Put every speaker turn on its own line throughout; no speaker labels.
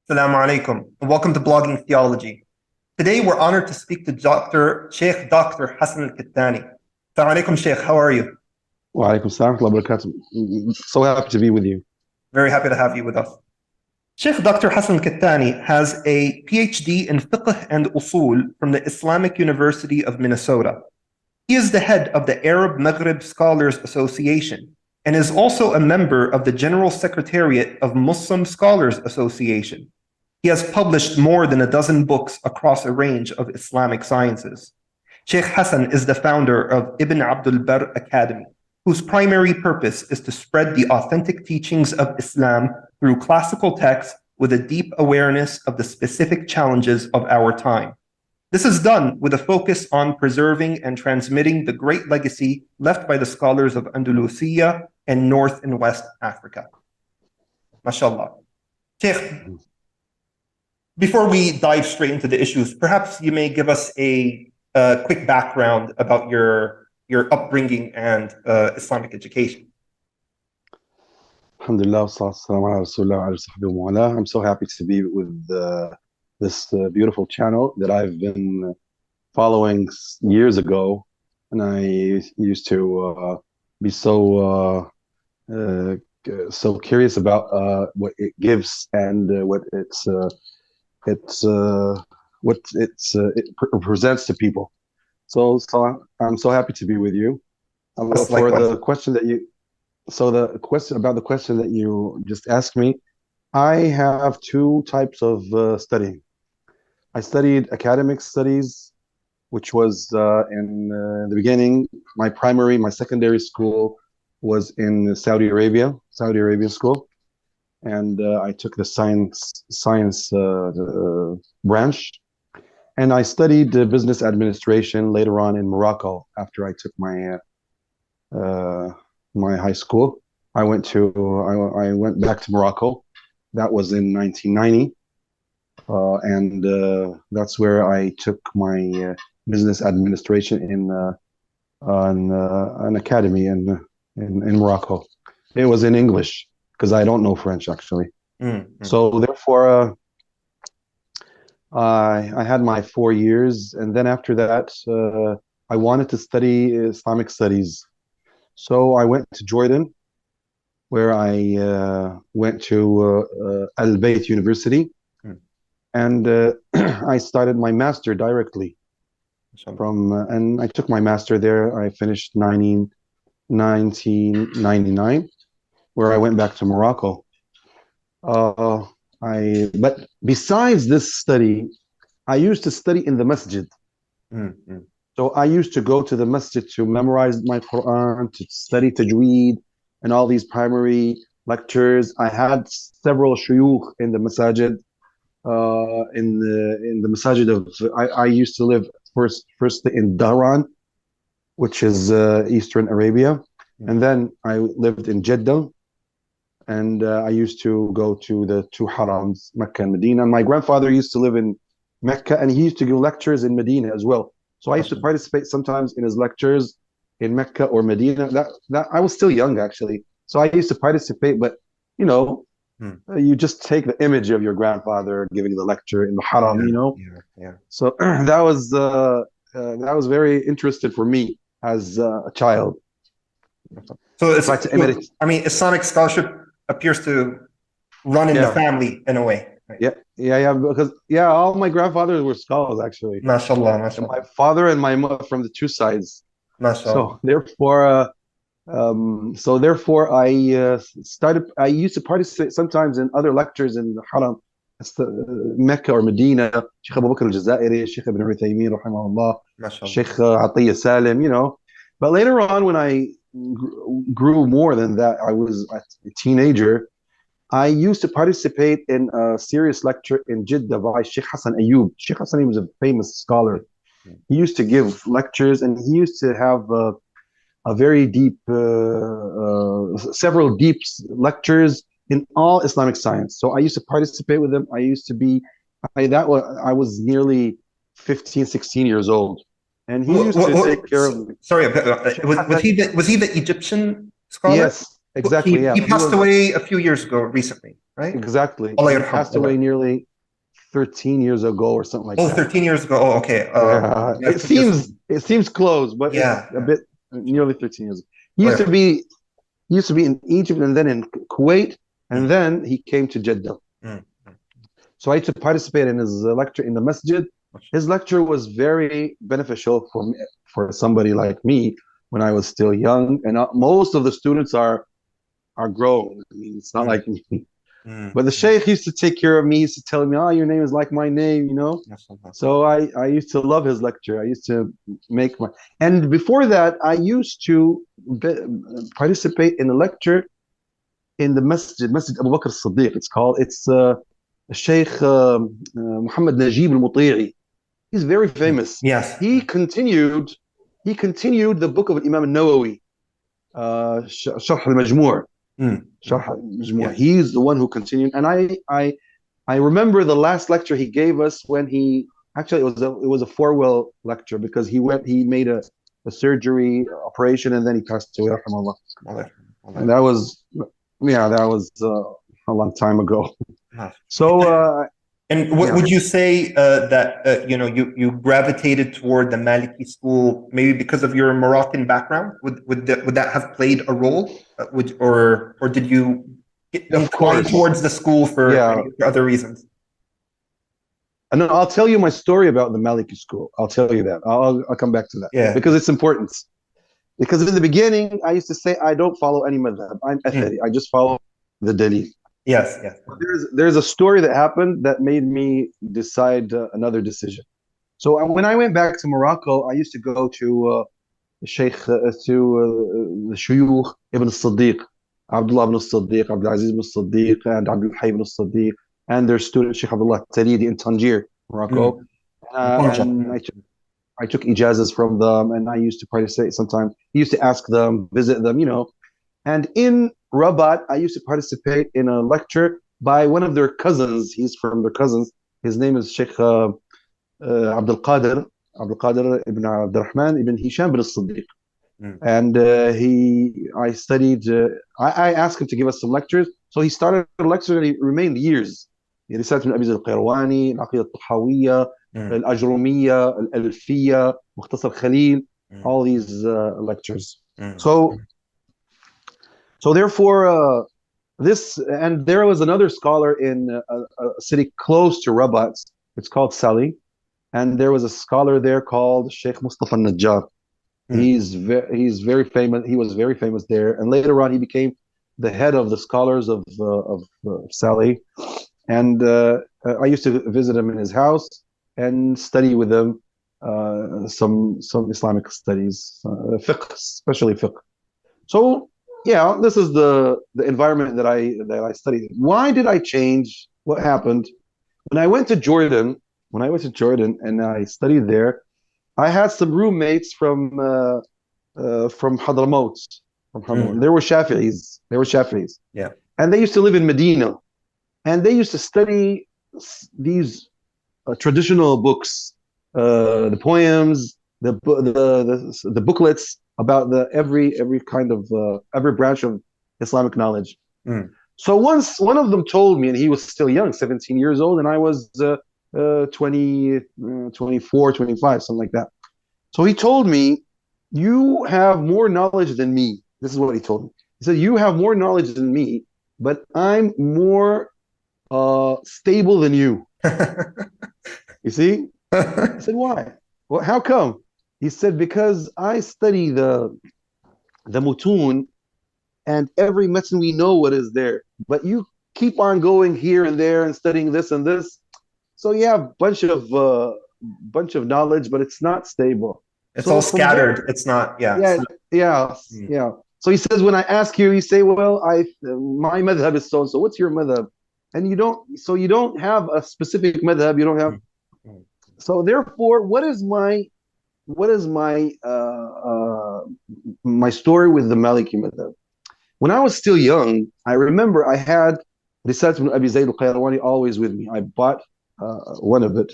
Assalamu alaikum, and welcome to Blogging Theology. Today we're honored to speak to Shaykh Dr. Hassan al-Kettani. Assalamu alaikum, Shaykh, how are you?
Wa alaikum salam wa barakatuh. So happy to be with you.
Very happy to have you with us. Shaykh Dr. Hassan al-Kettani has a PhD in Fiqh and Usul from the Islamic University of Minnesota. He is the head of the Arab Maghrib Scholars Association and is also a member of the General Secretariat of Muslim Scholars Association. He has published more than a dozen books across a range of Islamic sciences. Shaykh Hassan is the founder of Ibn Abdul Barr Academy, whose primary purpose is to spread the authentic teachings of Islam through classical texts with a deep awareness of the specific challenges of our time. This is done with a focus on preserving and transmitting the great legacy left by the scholars of Andalusia and North and West Africa. MashaAllah. Sheikh, before we dive straight into the issues, perhaps you may give us a quick background about your upbringing and Islamic education.
Alhamdulillah, I'm so happy to be with this beautiful channel that I've been following years ago, and I used to be so curious about what it gives and what it presents to people. So I'm so happy to be with you. For the question that you, the question that you just asked me, I have two types of studying. I studied academic studies, which was in the beginning. My secondary school was in Saudi Arabian school, and I took the science branch, and I studied business administration later on in Morocco after I took my my high school. I went back to Morocco. That was in 1990. And that's where I took my business administration in an academy in Morocco. It was in English because I don't know French actually. So therefore, I had my 4 years, and then after that, I wanted to study Islamic studies. So I went to Jordan, where I went to Al Bayt University. And I started my master directly and I took my master there. I finished 1999, where I went back to Morocco. But besides this study, I used to study in the masjid. So I used to go to the masjid to memorize my Quran, to study tajweed and all these primary lectures. I had several shuyukh in the masajid. In the masajid of I used to live first in Dhahran, which is Eastern Arabia, and then I lived in Jeddah, and I used to go to the two harams, Mecca and Medina. My grandfather used to live in Mecca, and he used to give lectures in Medina as well. So I used to participate sometimes in his lectures in Mecca or Medina. That I was still young actually, so I used to participate, but you know. You just take the image of your grandfather giving the lecture in the haram, So that was very interesting for me as a child.
So Islamic scholarship appears to run in the family in a way.
Right? Because all my grandfathers were scholars actually.
MashaAllah, MashaAllah.
And my father and my mother from the two sides.
MashaAllah.
So therefore, I used to participate sometimes in other lectures in the Haram, Mecca or Medina. Sheikh Abu Bakr al-Jazairi, Sheikh Ibn Uthaymeen, rahimahullah, Sheikh Atiyya Salim, But later on, when I grew more than that, I was a teenager. I used to participate in a serious lecture in Jeddah by Sheikh Hassan Ayub. Sheikh Hassan was a famous scholar. He used to give lectures, and he used to have a very deep, several deep lectures in all Islamic science. So I used to participate with them. I was nearly 15, 16 years old. And he used to take care of me.
Sorry, was he the Egyptian scholar?
Yes, Exactly, yeah.
He passed away a few years ago, recently, right?
Exactly.
Allah
He
yarham,
passed away nearly 13 years ago or something like
oh,
that.
13 years ago. Oh, okay.
Yeah, it seems close, but it's
Yeah,
a
yeah.
bit nearly 13 years. He
Allah
used to
yarham.
be he used to be in Egypt and then in Kuwait,
Mm,
and then he came to Jeddah.
mm, mm.
So I used to participate in his lecture in the masjid. His lecture was very beneficial for me, for somebody like me when I was still young, and most of the students are grown. I mean, it's not
Mm,
like me.
mm,
But the
mm.
Shaykh used to take care of me. He used to tell me, "Oh, your name is like my name," you know.
Yes, Allah.
So I used to love his lecture. I used to make my, and before that, I used to be, participate in a lecture in the Masjid Abu Bakr as-Siddiq. It's Shaykh Muhammad Najib al-Muti'i. He's very famous.
Yes.
He continued, he continued the book of Imam al-Nawawi, Sharh al-Majmu'.
Mm, mm.
Sharh al-Majmu'.
Yes.
He's the one who continued, and I remember the last lecture he gave us when he actually it was a farewell lecture because he made a surgery operation and then he passed away. Rahimahullah.
Allah yarham. Allah
And that was that was a long time ago.
yarham.
So
And
yeah,
would you say that you gravitated toward the Maliki school maybe because of your Moroccan background? Would that have played a role? Or did you
of
incline
course,
towards the school for
yeah.
for other reasons?
And then I'll tell you my story about the Maliki school. I'll tell you that. I'll come back to that
Yeah.
because it's important. Because in the beginning, I used to say I don't follow any madhab. I'm
Mm.
athari. I just follow the dalil.
Yes. Yes.
There's a story that happened that made me decide another decision. So when I went back to Morocco, I used to go to Shaykh the Shuyukh Ibn Siddiq, Abdullah ibn Siddiq, Abdul Aziz ibn Siddiq, and Abdul Hayy ibn Siddiq, and their student Sheikh Abdullah Taridi in Tangier, Morocco.
Mm. طنجة.
And I took ijazas from them, and I used to participate sometimes. He used to ask them, visit them, you know. And in Rabat, I used to participate in a lecture by one of their cousins. He's from their cousins. His name is Sheikh Abdul Qadir, Abdul Qadir ibn Abdurrahman ibn Hisham ibn Siddiq.
Mm.
And I studied, I asked him to give us some lectures. So he started a lecture and he remained years. He recited من أبي القيرواني, العقيدة الطحاوية, الأجرومية, الألفية, مختصر خليل, all these lectures.
Mm.
So therefore, and there was another scholar in a city close to Rabat. It's called Sali, and there was a scholar there called Sheikh Mustafa Najjar.
Mm.
He's very famous. He was very famous there, and later on he became the head of the scholars of Sali. And I used to visit him in his house and study with him some Islamic studies, fiqh, especially fiqh. So yeah, this is the environment that I studied. Why did I change? What happened? When I went to Jordan, and I studied there, I had some roommates from Hadramaut. From Hadramaut.
Mm.
They were Shafi'is.
Yeah.
And they used to live in Medina. And they used to study these traditional books, the poems, the booklets about every kind of every branch of Islamic knowledge.
Mm.
So once one of them told me, and he was still young, 17 years old, and I was 20, 24, 25, something like that. So he told me, "You have more knowledge than me." This is what he told me. He said, "You have more knowledge than me, but I'm more stable than you." You see? I said, "Why? Well, how come?" He said, "Because I study the mutun, and every medicine we know what is there. But you keep on going here and there and studying this and this. So you have bunch of knowledge, but it's not stable."
It's
So
all
from there,
scattered. It's not, yeah.
yeah, yeah,
Mm.
yeah. So he says, when I ask you, you say, "Well, my madhab is so and so. What's your madhab?" And you don't have a specific madhab. You don't have.
Mm. Mm.
So therefore, what is my story with the Maliki madhab? When I was still young, I remember I had Risat ibn Abi Zayd al-Qayrawani always with me. I bought one of it,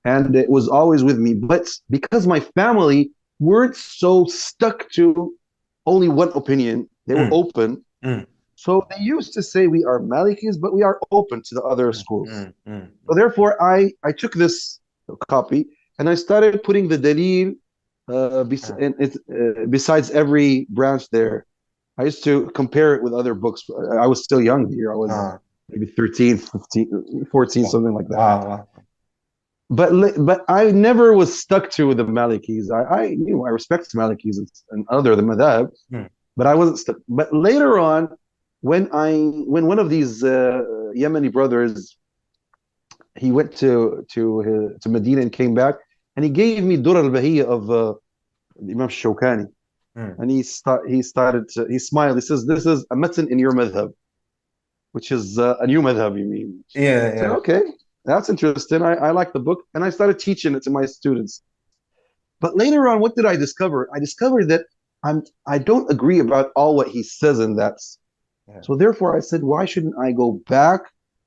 and it was always with me. But because my family weren't so stuck to only one opinion, they were
Mm.
open.
Mm.
So they used to say we are Malikis, but we are open to the other
mm,
schools.
mm, mm,
So therefore, I took this copy and I started putting the dalil
uh,
besides every branch there. I used to compare it with other books. I was still young here. I was
uh,
maybe 13, 15, 14,
wow,
something like that.
wow, wow.
But I never was stuck to the Malikis. I respect Malikis and other the Madhab,
Mm,
but I wasn't stuck. But later on, when one of these Yemeni brothers he went to Medina and came back, and he gave me Dur al Bahiyya of Imam Shawkani,
mm.
and he smiled. He says, "This is a matan in your madhab, which is a new madhab. You mean?"
Yeah,
I said,
yeah.
"Okay, that's interesting. I like the book," and I started teaching it to my students. But later on, what did I discover? I discovered that I don't agree about all what he says in that.
Yeah.
So therefore, I said, why shouldn't I go back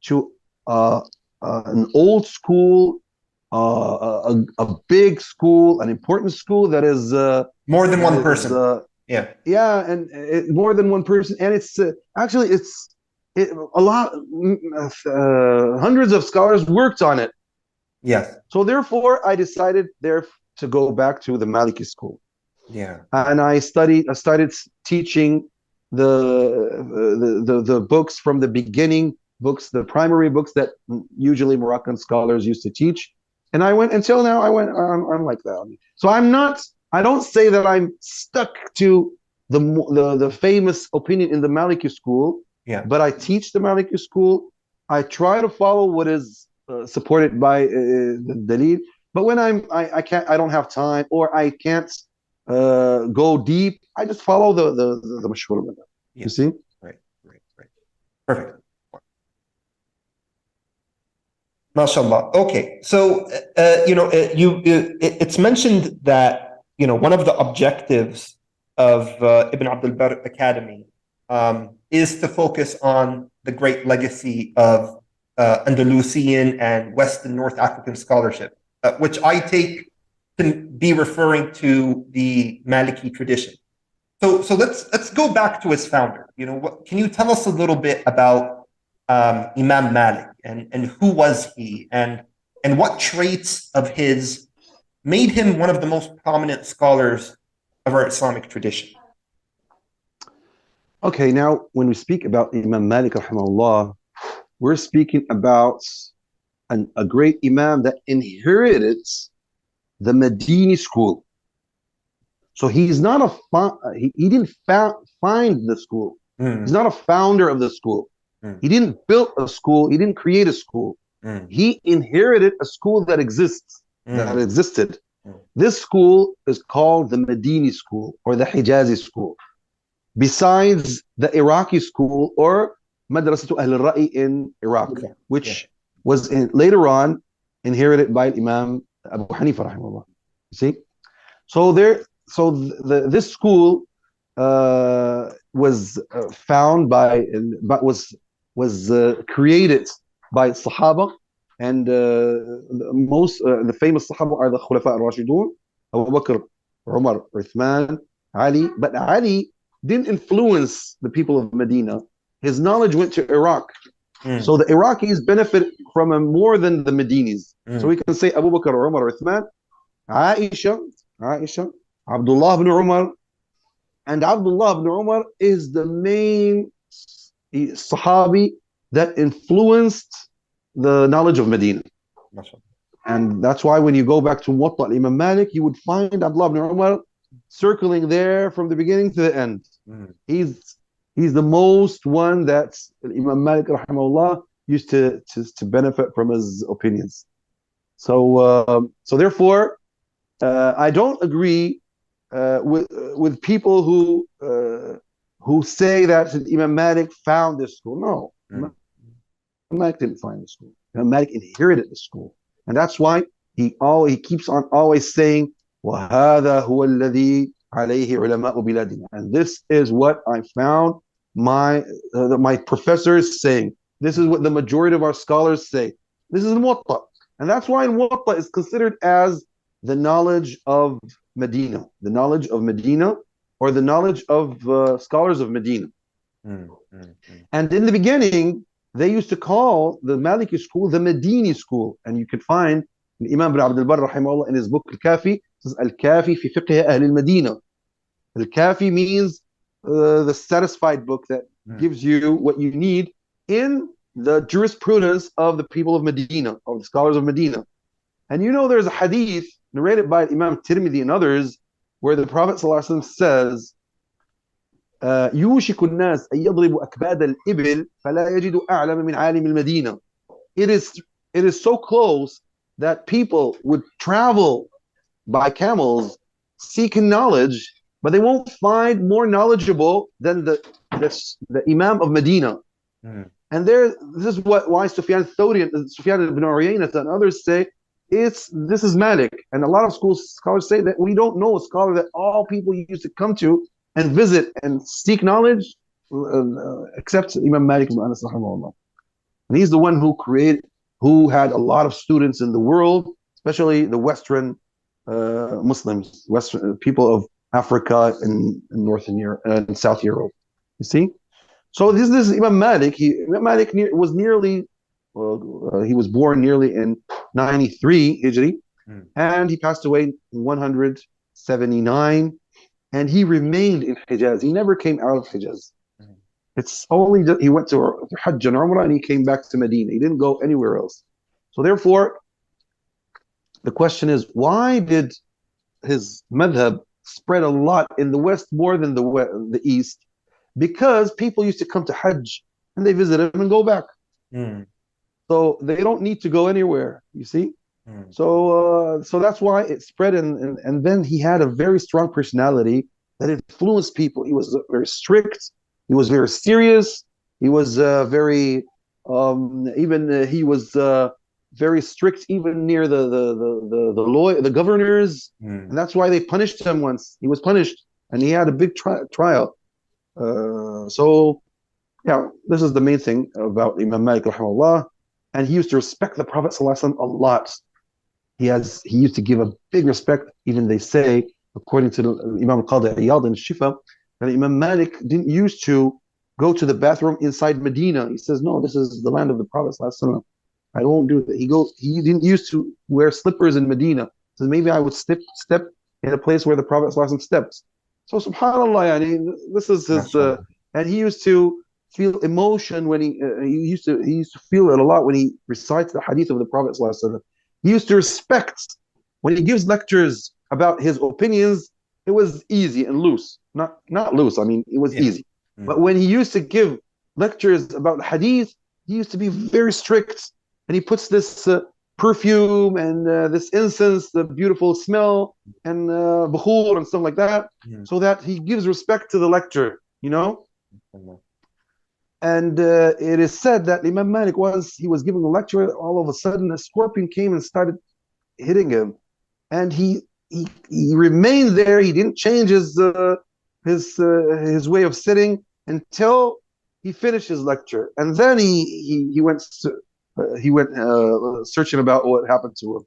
to uh, an old school, a big school, an important school
More than
that
one
is
person. Yeah.
yeah, and more than one person, and it's actually a lot, hundreds of scholars worked on it.
Yes.
So therefore, I decided there to go back to the Maliki school,
Yeah. Yeah.
and I started teaching the books from the beginning, books, the primary books that usually Moroccan scholars used to teach. And I went until now. I'm like that. So I'm not. I don't say that I'm stuck to the famous opinion in the Maliki school,
Yeah.
but I teach the Maliki school. I try to follow what is supported by the Dalil. But when I can't, I don't have time, or I can't go deep. I just follow the mashhur method. You
Yes.
see?
Right. Right. Right. Perfect. MashaAllah. Okay. So, it's mentioned that, one of the objectives of Ibn Abdul Barr Academy is to focus on the great legacy of Andalusian and West and North African scholarship, which I take to be referring to the Maliki tradition. So let's go back to its founder. Can you tell us a little bit about Imam Malik and who was he and what traits of his made him one of the most prominent scholars of our Islamic tradition?
Okay, now when we speak about Imam Malik rahimahullah, we're speaking about a great Imam that inherited the Madini school. So he's not he didn't find the school. He's
Mm,
not a founder of the school.
mm,
He didn't build a school. He didn't create a school.
mm,
He inherited a school that
mm,
existed.
mm.
This school is called the Madini school or the Hijazi school. Besides the Iraqi school or Madrasatu Ahl al-Ra'i in Iraq,
Okay. Yeah.
which was later on inherited by Imam Abu Hanifa rahimahullah. See? This school was found by, but was created by Sahaba, and the famous Sahaba are the Khulafa al-Rashidun, Abu Bakr, Umar, Uthman, Ali. But Ali didn't influence the people of Medina. His knowledge went to Iraq.
Mm,
So the Iraqis benefit from him more than the Medinis. So we
mm,
can say Abu Bakr, Umar, Uthman, Aisha, Abdullah ibn Umar, and Abdullah ibn Umar is the main Sahabi that influenced the knowledge of Medina.
MashaAllah.
And that's why when you go back to Muwatta Imam Malik, you would find Abdullah ibn Umar circling there from the beginning to the end.
Mm,
He's he's the most one that Imam Malik rahimahullah used to benefit from his opinions. So therefore, I don't agree with people who say that Imam Malik found this school. No,
mm,
Imam Malik didn't find the school. Imam Malik inherited the school, and that's why he keeps on always saying, وَهَذَا هُوَ الَّذِي عَلَيْهِ عُلَمَاءُ بِلَادِنَا. And this is what I found my professors saying. This is what the majority of our scholars say. This is Muwatta. And that's why Muwatta is considered as the knowledge of Medina, or the knowledge of scholars of Medina. And in the beginning, they used to call the Maliki school the Madini school. And you can find Imam ibn Abd al-Barr rahimahullah in his book Al-Kafi, says Al-Kafi fi fiqh Ahl al-Madina. Al-Kafi means the satisfied book that gives you what you need in the jurisprudence of the people of Medina, of the scholars of Medina. And you know there's a hadith narrated by Imam Tirmidhi and others where the Prophet ﷺ says, يوشك الناس أن يضربوا أكباد الإبل فلا يجد أعلم من عالم المدينة. It is so close that people would travel by camels seeking knowledge, but they won't find more knowledgeable than the Imam of Medina. And this is why Sufyan Thawri and Sufyan ibn Uyayna and others say this is Malik. And a lot of scholars say that we don't know a scholar that all people used to come to and visit and seek knowledge except Imam Malik ibn Anas rahimahullah. And he's the one who had a lot of students in the world, especially the Western Muslims, Western people of Africa and Northern Europe and South Europe. You see? So this is Imam Malik. Imam Malik was he was born nearly in 93 Hijri, and he passed away in 179, and he remained in Hijaz. He never came out of Hijaz. It's only that he went to Hajj and Umrah and he came back to Medina. He didn't go anywhere else. So therefore, the question is, why did his madhab spread a lot in the West more than the East? Because people used to come to Hajj and they visit him and go back. So they don't need to go anywhere, you see? So that's why it spread. And then he had a very strong personality that influenced people. He was very strict. He was very serious. He was very very strict even near the governors, and that's why they punished him once. He was punished, and he had a big trial. So, yeah, this is the main thing about Imam Malik rahimahullah, and he used to respect the Prophet ﷺ a lot. He used to give a big respect. Even they say, according to Imam Qadi Iyad in Shifa, that Imam Malik didn't used to go to the bathroom inside Medina. He says, no, this is the land of the Prophet ﷺ. I won't do that. He didn't used to wear slippers in Medina. He says, maybe I would step in a place where the Prophet ﷺ steps. So subhanallah, this is his, and he used to feel emotion when he used to feel it a lot when he recites the hadith of the Prophet ﷺ. He used to respect when he gives lectures about his opinions. It was easy and loose, not loose. I mean, it was easy. But when he used to give lectures about the hadith, he used to be very strict, and he puts this perfume and this incense, the beautiful smell, and bukhur and stuff like that, so that he gives respect to the lecture, you know. And it is said that Imam Malik, once he was giving a lecture, all of a sudden a scorpion came and started hitting him, and he remained there. He didn't change his way of sitting until he finished his lecture, and then he went searching about what happened to him.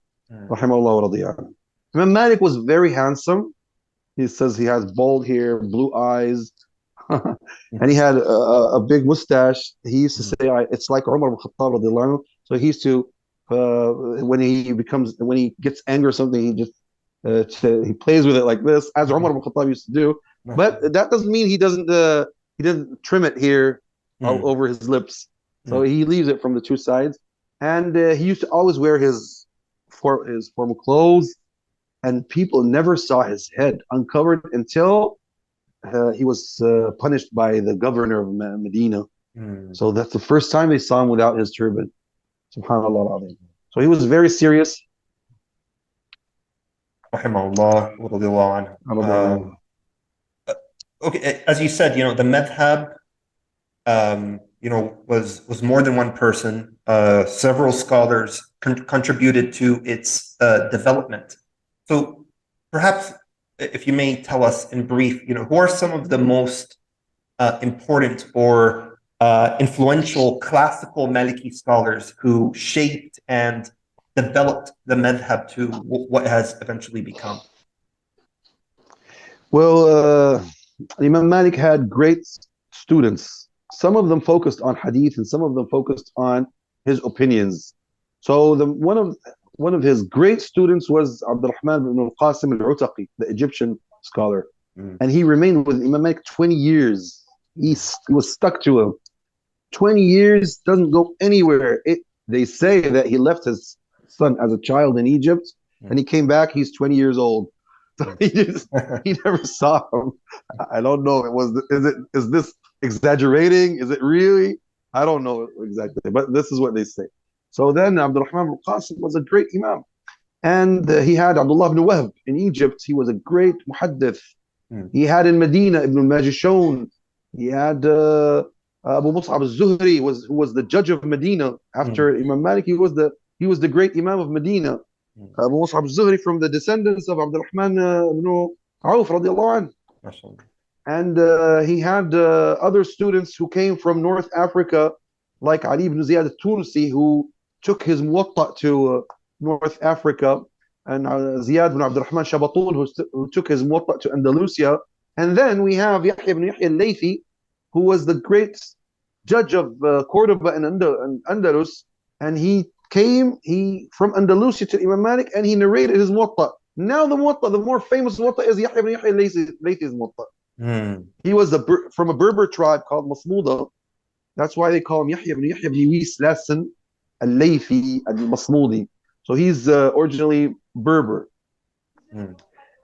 Rahimahullah radiyallahu. Imam Malik was very handsome. He says he has bald hair, blue eyes, and he had a big mustache. He used to say, "It's like Umar ibn Khattab radiyallahu." So he used to, when he gets angry or something, he just he plays with it like this, as Umar ibn Khattab used to do. But that doesn't mean he doesn't trim it here all over his lips. So he leaves it from the two sides, and he used to always wear his formal clothes, and people never saw his head uncovered until he was punished by the governor of Medina. So that's the first time they saw him without his turban. Subhanallah. So he was very serious.
Rahimahullah, radiyallahu anhu. Okay, as you said, the madhab, was more than one person. Several scholars contributed to its development. So perhaps, if you may tell us in brief, who are some of the most important or influential classical Maliki scholars who shaped and developed the madhab to what has eventually become?
Well, Imam Malik had great students. some of them focused on hadith and some of them focused on his opinions. So one of his great students was Abdurrahman ibn al-Qasim al-Utaqi, the Egyptian scholar. And he remained with Imam Malik 20 years. He was stuck to him. 20 years, doesn't go anywhere. They say that he left his son as a child in Egypt and he came back, he's 20 years old. So he never saw him. I don't know. Is this exaggerating? Is it really? I don't know exactly, but this is what they say. So then Abdurrahman al-Qasim was a great Imam. And he had Abdullah ibn Wahb in Egypt. He was a great muhaddith. He had in Medina Ibn al-Majishun. He had Abu Mus'ab al-Zuhri, who was the judge of Medina after Imam Malik. He was the great Imam of Medina. Abu Mus'ab al-Zuhri from the descendants of Abdurrahman ibn Auf radiallahu anhu. And he had other students who came from North Africa, like Ali ibn Ziyad al-Tunisi, who took his Muwatta to North Africa, and Ziyad ibn Abdurrahman Shabatun, who took his Muwatta to Andalusia. And then we have Yahya ibn Yahya al-Laythi, who was the great judge of Cordoba and Andalus, and he came from Andalusia to Imam Malik, and he narrated his Muwatta. Now the Muwatta, the more famous Muwatta, is Yahya ibn Yahya al-Laythi's Muwatta. He was from a Berber tribe called Masmuda. That's why they call him Yahya ibn Wis Lassen al-Laythi al-Masmudi. So he's originally Berber.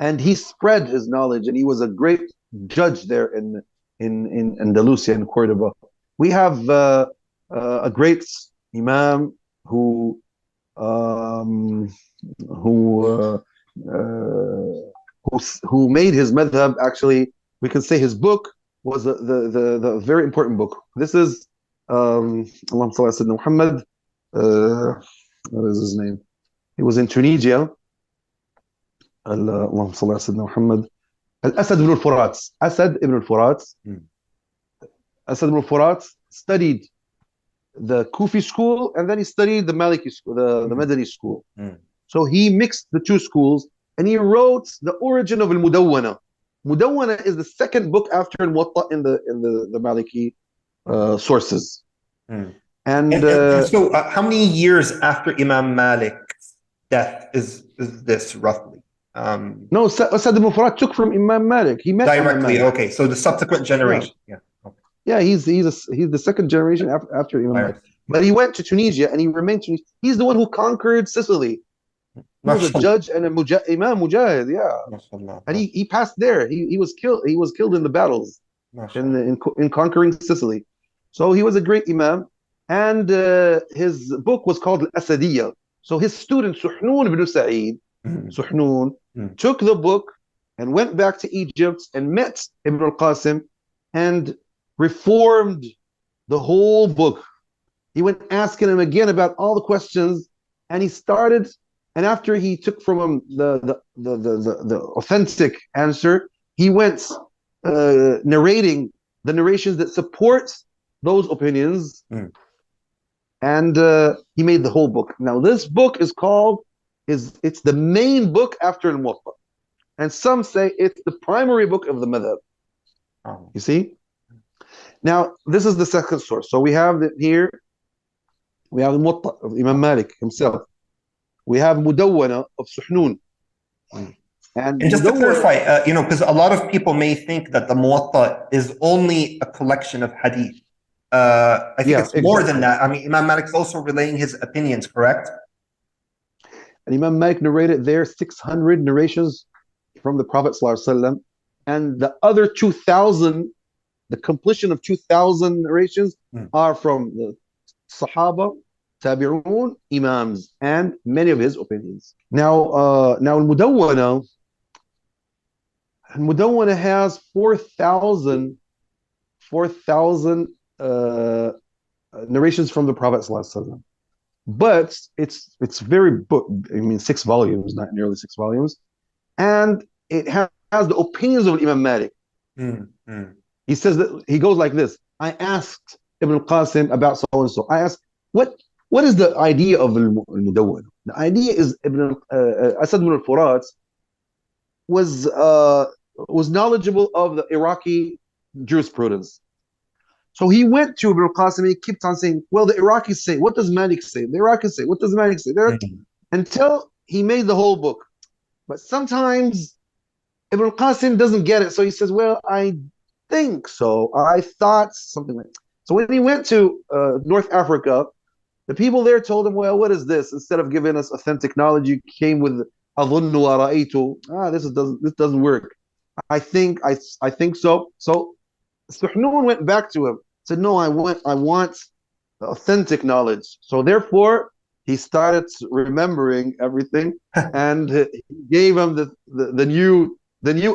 And he spread his knowledge, and he was a great judge there in Andalusia, in Cordoba. We have a great Imam who made his madhab. Actually, we can say his book was the very important book. This is Allahumma salli ala Muhammad. What is his name? He was in Tunisia. Allahumma salli ala Muhammad. Asad ibn al-Furat. Asad ibn al-Furat. Asad ibn al-Furat studied the Kufi school, and then he studied the Maliki school, the Madani school. So he mixed the two schools, and he wrote the origin of al-Mudawwana. Mudawwana is the second book after al-Muwatta in the Maliki sources. And
so how many years after Imam Malik's death is this roughly?
No, Asad ibn Furat took from Imam Malik. He met
directly.
Imam Malik.
Okay, so the subsequent generation. Yeah. Okay.
Yeah, he's the second generation after Imam Malik. But he went to Tunisia and he remained Tunisia. He's the one who conquered Sicily. He was a judge and Imam Mujahid. Yeah, and he passed there. He was killed. He was killed in the battles in conquering Sicily. So he was a great Imam, and his book was called Al-Asadiyya. So his student Suhnun ibn Sa'id, Suhnun, took the book and went back to Egypt and met Ibn al-Qasim and reformed the whole book. He went asking him again about all the questions, and he started. And after he took from him the authentic answer, he went narrating the narrations that support those opinions, and he made the whole book. Now this book is called it's the main book after Al-Muwatta, and some say it's the primary book of the Madhab. You see? Now this is the second source. So we have here. We have Al-Muwatta of Imam Malik himself. We have Mudawwana of Suhnun.
And just to clarify, because a lot of people may think that the Muwatta is only a collection of hadith. I think it's more than that. I mean, Imam Malik is also relaying his opinions, correct?
And Imam Malik narrated there 600 narrations from the Prophet ﷺ, and the other 2,000, the completion of 2,000 narrations are from the Sahaba, Tabi'un, Imams, and many of his opinions. Now Al-Mudawwana has 4,000 narrations from the Prophet ﷺ. But it's very book. I mean, 6 volumes, not nearly 6 volumes, and it has the opinions of Imam Malik. He says that he goes like this: I asked Ibn al-Qasim about so and so. I asked what is the idea of al-Mudawwana? The idea is Asad ibn al-Furat was knowledgeable of the Iraqi jurisprudence. So he went to Ibn al-Qasim and he kept on saying, well, the Iraqis say, what does Malik say? The Iraqis say, what does Malik say?
Mm.
Until he made the whole book. But sometimes Ibn al-Qasim doesn't get it. So he says, well, I think so. I thought something like that. So when he went to North Africa, the people there told him, well, what is this? Instead of giving us authentic knowledge, you came with أظن ورأيت. This doesn't work. I think so. So Suhnun went back to him, said, no, I want authentic knowledge. So therefore, he started remembering everything, and he gave him the new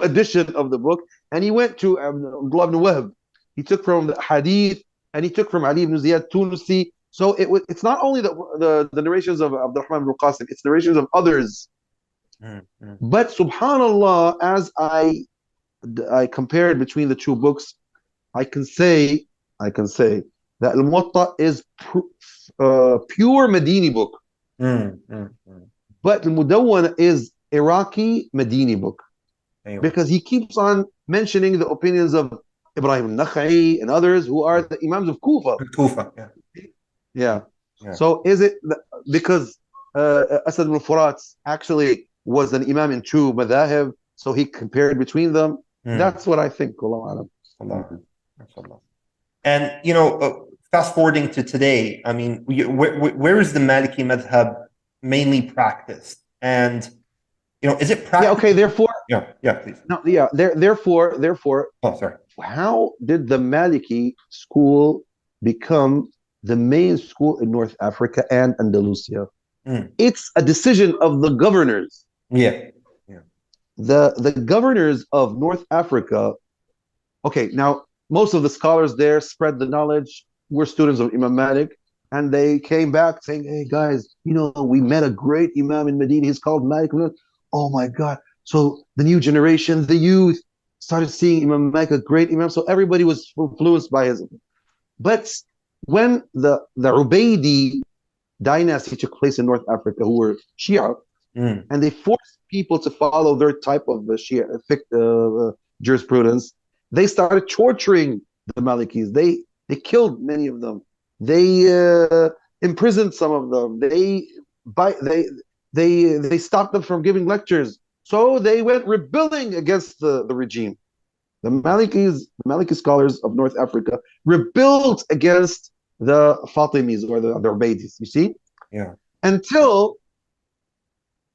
edition of the book. And he went to Abdullah ibn Wahb. He took from the Hadith, and he took from Ali ibn Ziyad Tunisi. So it's not only the narrations of Abdurrahman ibn Qasim, it's narrations of others.
Mm.
But subhanallah, as I compared between the two books, I can say that Al-Muwatta is pure Madini book, but Al-Mudawwana is Iraqi Madini book, because he keeps on mentioning the opinions of Ibrahim al-Nakha'i and others who are the Imams of Kufa. Yeah. So is it because Asad ibn Furat actually was an Imam in two Madhab, so he compared between them? That's what I think. Allah
Alam. And fast forwarding to today, I mean, where is the Maliki Madhab mainly practiced? And is it practiced?
Yeah. Okay. Therefore.
Yeah. Please.
No. Yeah. Therefore.
Oh, sorry.
How did the Maliki school become the main school in North Africa and Andalusia? It's a decision of the governors.
Yeah.
The governors of North Africa. Okay. Now, most of the scholars there spread the knowledge, were students of Imam Malik, and they came back saying, hey guys, we met a great Imam in Medina, he's called Malik. Oh my God. So the new generation, the youth, started seeing Imam Malik a great Imam, so everybody was influenced by his. But when the Ubaydi dynasty took place in North Africa, who were Shia, and they forced people to follow their type of Shia jurisprudence, they started torturing the Malikis. They killed many of them. They imprisoned some of them. They stopped them from giving lectures. So they went rebelling against the regime. The Maliki scholars of North Africa rebelled against the Fatimis or the Ubaidis. You see?
Yeah.
Until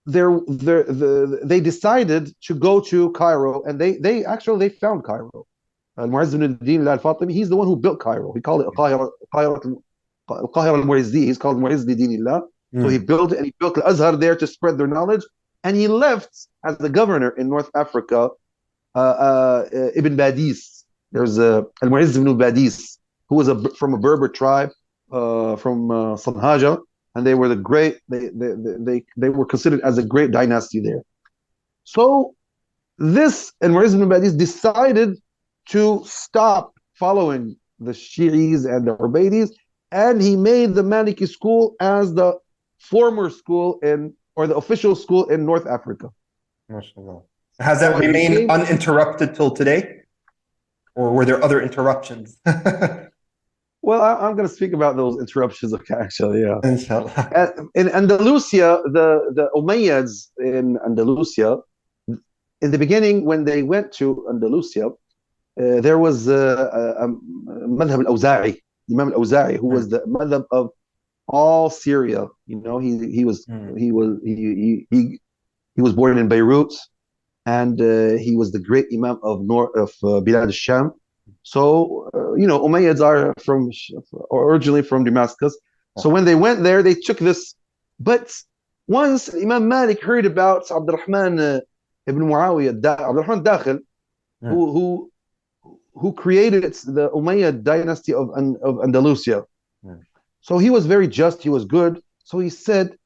they decided to go to Cairo, and they actually found Cairo. Al-Mu'izz ibn al-Din al-Fatimi, he's the one who built Cairo. He called it Al-Qahira al-Mu'izzi. He's called Mu'izz Dinillah. So he built it, and he built Al-Azhar there to spread their knowledge. And he left as the governor in North Africa, Ibn Badis. There's Al-Mu'izz ibn Badis, who was from a Berber tribe from Sanhaja, and they were they were considered as a great dynasty there. So this Al-Mu'izz ibn Badis decided to stop following the Shi'is and the Ubaidis, and he made the Maliki school as the former school or the official school in North Africa.
MashaAllah. Has that remained uninterrupted till today? Or were there other interruptions?
Well, I'm going to speak about those interruptions, actually, yeah.
Inshallah.
In Andalusia, the Umayyads in Andalusia, in the beginning, when they went to Andalusia, there was Madhab al-Awza'i, Imam al-Awza'i, who was the Madhab of all Syria. He was born in Beirut, and he was the great Imam of Bilad al-Sham. So Umayyads are originally from Damascus. So when they went there, they took this. But once Imam Malik heard about Abdurrahman ibn Muawiyah, Abdurrahman Dakhil, who created the Umayyad dynasty of Andalusia. So he was very just, he was good. So he said,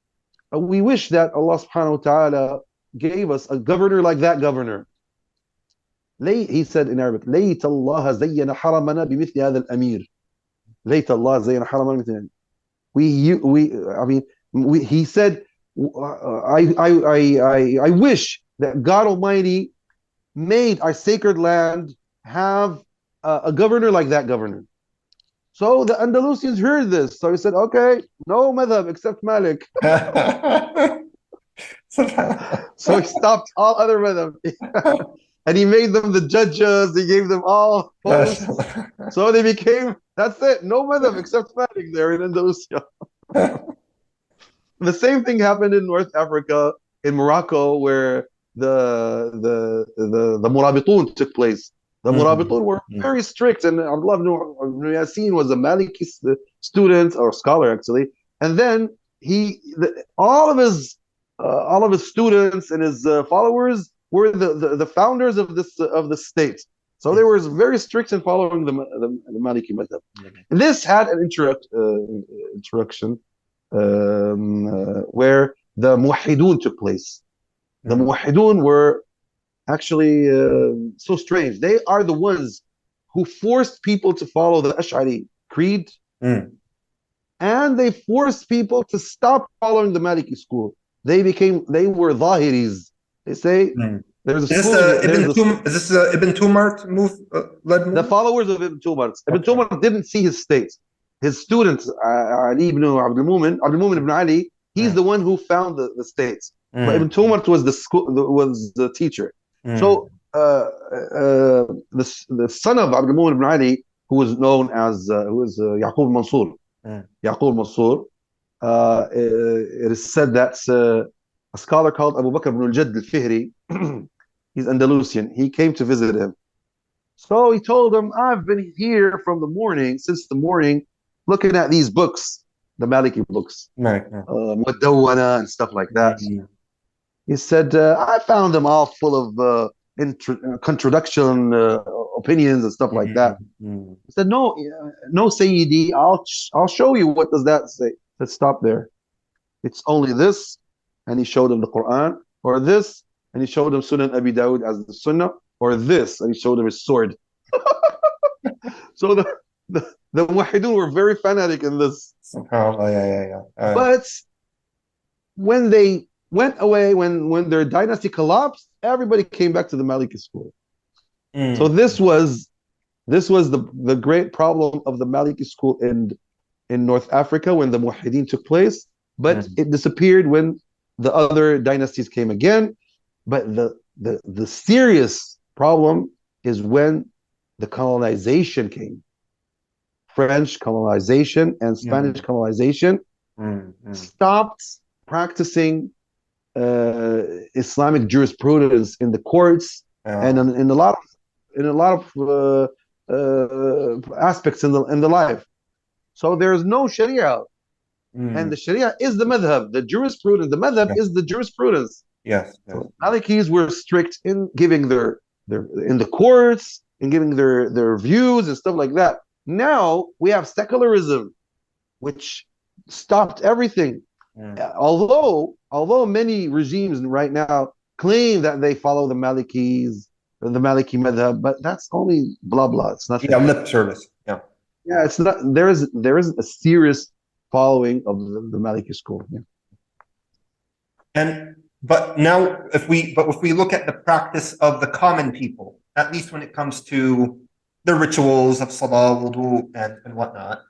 we wish that Allah subhanahu wa ta'ala gave us a governor like that governor. He said in Arabic, لَيْتَ اللَّهَ زَيَّنَ حَرَمَنَا بِمِثْلِ هَذَا الْأَمِيرِ. لَيْتَ اللَّهَ زَيَّنَ حَرَمَنَا بِمِثْلِ. He said, I wish that God Almighty made our sacred land have a governor like that governor. So the Andalusians heard this. So he said, okay, no madhab except Malik. So he stopped all other madhab. And he made them the judges. He gave them all posts. So they became, that's it, no madhab except Malik there in Andalusia. The same thing happened in North Africa, in Morocco, where the Murabitun took place. The Murabitun were very strict, and Abdullah ibn Yasin was a Maliki student or scholar actually. And then all of his students and his followers were the founders of the state. So they were very strict in following the Maliki method. And this had an introduction where the Muwahhidun took place. The Muwahhidun were actually so strange. They are the ones who forced people to follow the Ash'ari creed, and they forced people to stop following the Maliki school. They were Zahiris. They say there's a school.
Is this Ibn Tumart led move?
The followers of Ibn Tumart. Ibn Tumart didn't see his state. His student, Ali ibn Abdul Mumin ibn Ali, he's the one who found the states. But Ibn Tumart was the teacher. So the son of Abdul Mumin ibn Ali, who was known as Yaqub Mansour. Yaqub Mansour. It is said that a scholar called Abu Bakr ibn al-Jadd al-Fihri, he's Andalusian. He came to visit him. So he told him, I've been here since the morning, looking at these books, the Maliki books, Mudawwana and stuff like that. He said, I found them all full of contradiction, opinions and stuff like that. He said, no, Sayyidi, I'll show you. What does that say? He said, stop there. It's only this. And he showed him the Quran, or this, and he showed him Sunan Abi Dawud as the Sunnah, or this, and he showed him his sword. So the Muwahhidun were very fanatic in this. But when they went away, when their dynasty collapsed, everybody came back to the Maliki school. So this was the great problem of the Maliki school in North Africa when the Muwahhidin took place. But it disappeared when the other dynasties came again. But the serious problem is when the colonization came. French colonization and Spanish colonization stopped practicing Islamic jurisprudence in the courts and in a lot of aspects in the life. So there is no Sharia, and the Sharia is the madhab. The jurisprudence, the madhab is the jurisprudence.
Yes.
So Malikis were strict in giving their in the courts, in giving their views and stuff like that. Now we have secularism, which stopped everything. Although many regimes right now claim that they follow the Maliki madhab, but that's only blah blah. It's nothing.
Yeah, lip service.
Yeah, it's not. There isn't a serious following of the Maliki school. Yeah.
But if we look at the practice of the common people, at least when it comes to the rituals of salah, wudu, and whatnot,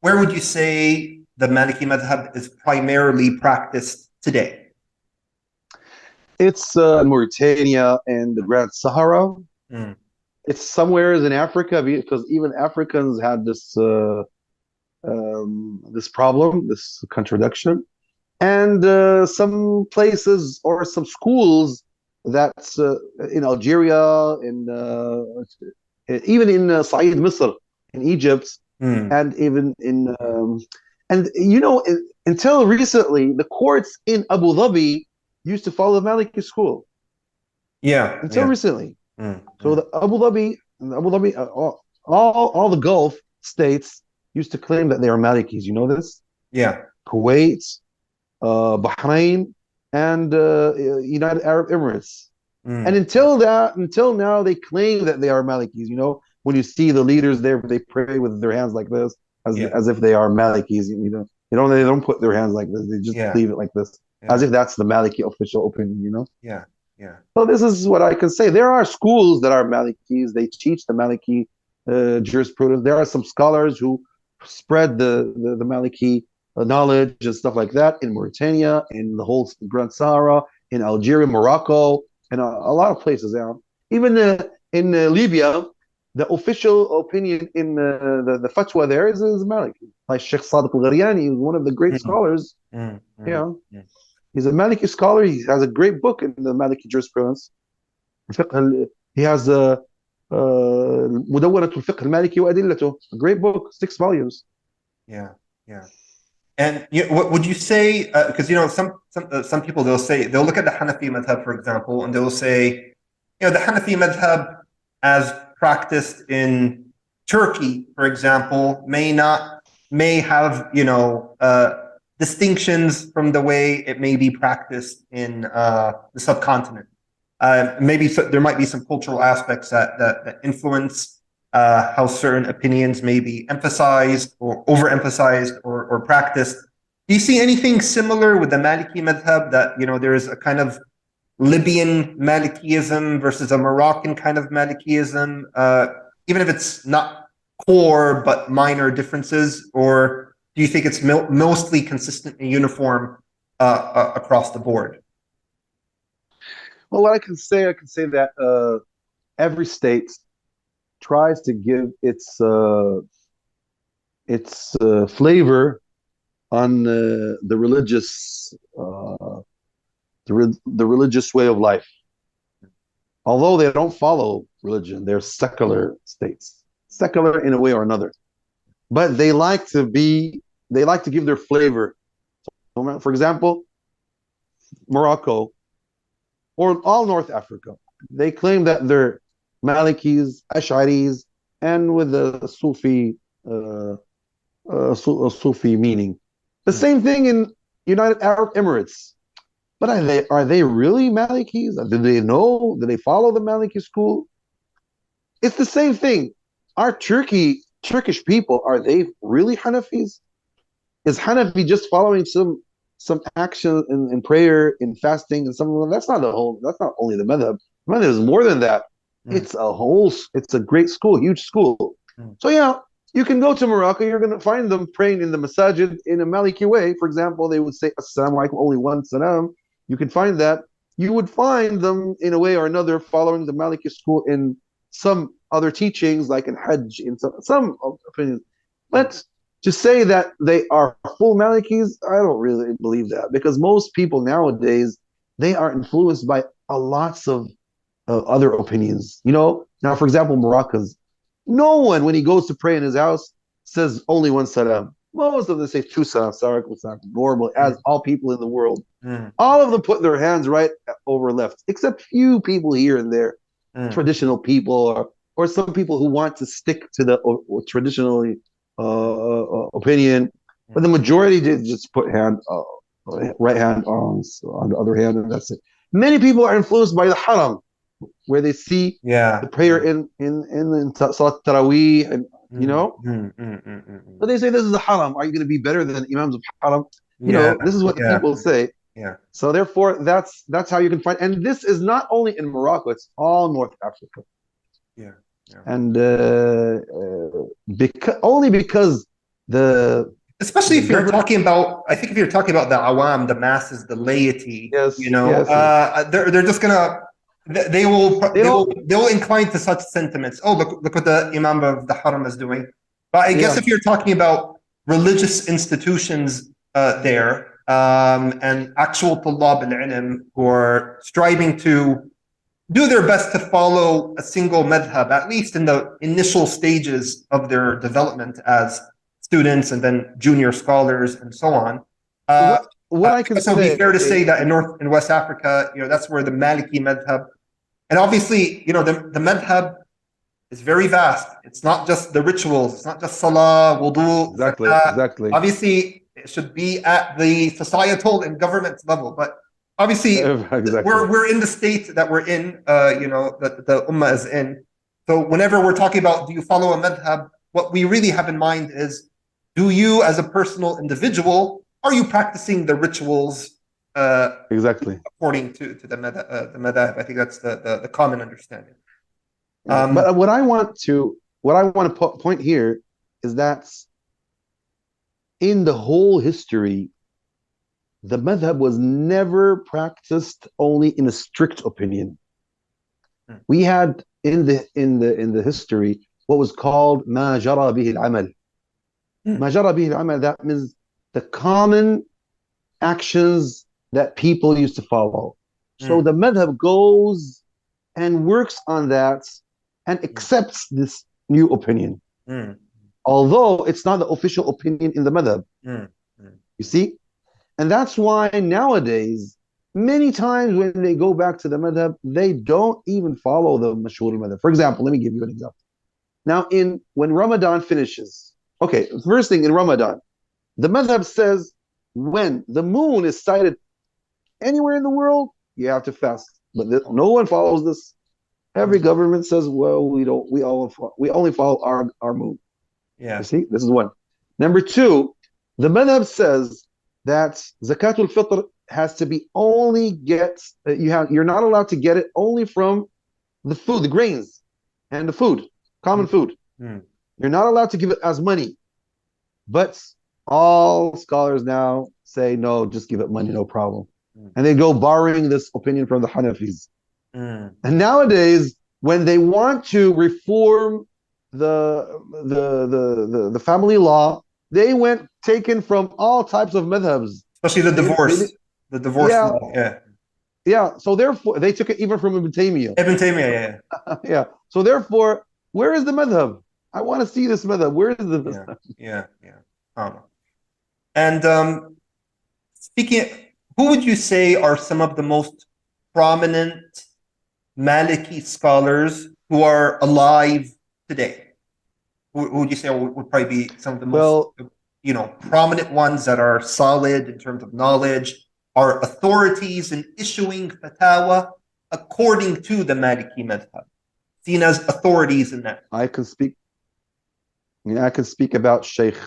where would you say the Maliki madhab is primarily practiced today?
It's Mauritania and the Grand Sahara. It's somewhere in Africa, because even Africans had this problem, this contradiction. And some places or some schools that's in Algeria, even in Said Misr, in Egypt, and even in until recently, the courts in Abu Dhabi used to follow the Maliki school. Until recently. So the Abu Dhabi, all the Gulf states used to claim that they are Malikis. You know this? Kuwait, Bahrain, and United Arab Emirates. And until now, they claim that they are Malikis. You know, when you see the leaders there, they pray with their hands like this, as if they are Malikis. They don't put their hands like this. They just leave it like this, as if that's the Maliki official opinion. You know. So this is what I can say. There are schools that are Malikis. They teach the Maliki jurisprudence. There are some scholars who spread the Maliki knowledge and stuff like that in Mauritania, in the whole Grand Sahara, in Algeria, Morocco, and a lot of places. Even in Libya, the official opinion in the fatwa there is Maliki. Like Sheikh Sadiq al-Gharyani, who's one of the great scholars. He's a Maliki scholar. He has a great book in the Maliki jurisprudence. He has a مدونة الفقه المالكي وأدلته, a great book, 6 volumes.
Yeah. And what would you say? Because some people they'll look at the Hanafi madhab, for example, and they'll say, the Hanafi madhab as practiced in Turkey, for example, may have distinctions from the way it may be practiced in the subcontinent. Maybe there might be some cultural aspects that influence how certain opinions may be emphasized or overemphasized or practiced. Do you see anything similar with the Maliki madhab, that there is a kind of Libyan Malikiism versus a Moroccan kind of Malikiism, even if it's not core but minor differences? Or do you think it's mostly consistent and uniform across the board?
Well, what I can say that every state tries to give its flavor on the religious the religious way of life. Although they don't follow religion, they're secular states, secular in a way or another. But they like to give their flavor. For example, Morocco, or all North Africa, they claim that they're Malikis, Ash'aris, and with a Sufi meaning. The same thing in United Arab Emirates. But are they really Malikis? Do they know? Do they follow the Maliki school? It's the same thing. Our Turkish people, are they really Hanafis? Is Hanafi just following some action in prayer, in fasting, and some of them? That's not only the madhab. The madhab is more than that. It's a great school, huge school. So you can go to Morocco, you're going to find them praying in the masajid in a Maliki way. For example, they would say assalamu alaikum, only one salam. You can find that. You would find them in a way or another following the Maliki school in some other teachings, like in Hajj, in some opinions. But to say that they are full Malikis, I don't really believe that, because most people nowadays, they are influenced by lots of other opinions. Now, for example, Moroccans, no one, when he goes to pray in his house, says only one salam. Most of them say 2 salams, normal, as all people in the world. All of them put their hands right over left, except few people here and there, traditional people, or some people who want to stick to the traditional opinion. But the majority did just put right hand on the other hand, and that's it. Many people are influenced by the haram, where they see the prayer in Salat Taraweeh, and so they say this is a haram. Are you going to be better than imams of haram? This is what the people say. So therefore, that's how you can find. And this is not only in Morocco; it's all North Africa. And because
especially if you're talking about, I think if you're talking about the awam, the masses, the laity, they're just gonna. They will incline to such sentiments. Oh, look what the Imam of the Haram is doing. But I guess if you're talking about religious institutions there, and actual Tullab al-Ilm who are striving to do their best to follow a single madhab, at least in the initial stages of their development as students and then junior scholars and so on.
What I can say,
it'd be fair to say that in West Africa, that's where the Maliki madhab. And obviously, the madhab is very vast. It's not just the rituals. It's not just salah, wudu.
Exactly.
Obviously, it should be at the societal and government level. But obviously, we're in the state that we're in, that the ummah is in. So whenever we're talking about, do you follow a madhab, what we really have in mind is, do you, as a personal individual, are you practicing the rituals according to the madhab? I think that's the common understanding.
But what I want what I want to point here is that in the whole history, the madhab was never practiced only in a strict opinion. We had in the history what was called ما جرى به العمل. ما جرى به العمل, that means the common actions that people used to follow. So the madhab goes and works on that and accepts this new opinion. Although it's not the official opinion in the madhab. You see? And that's why nowadays, many times when they go back to the madhab, they don't even follow the mashhur madhab. For example, let me give you an example. Now, when Ramadan finishes, okay, first thing in Ramadan, the madhab says when the moon is sighted anywhere in the world, you have to fast. But no one follows this. Every government says, well, we only follow our moon.
Yeah.
You see, this is one. Number two, the madhab says that zakatul fitr has to be you're not allowed to get it only from the food, the grains and the food, common food. You're not allowed to give it as money. But all scholars now say, no, just give it money, no problem. And they go borrowing this opinion from the Hanafis. And nowadays, when they want to reform the family law, they went taken from all types of madhabs.
Especially the divorce. The divorce law. Yeah.
Yeah. So therefore, they took it even from Ibn Taymiyyah.
Ibn Taymiyyah, yeah.
Yeah. So therefore, where is the madhab? I want to see this madhab. Where is the madhab?
Yeah. And speaking, who would you say are some of the most prominent Maliki scholars who are alive today? Who would you say would probably be some of the most, prominent ones that are solid in terms of knowledge, are authorities in issuing fatwa according to the Maliki madhab, seen as authorities in that?
I can speak about Shaykh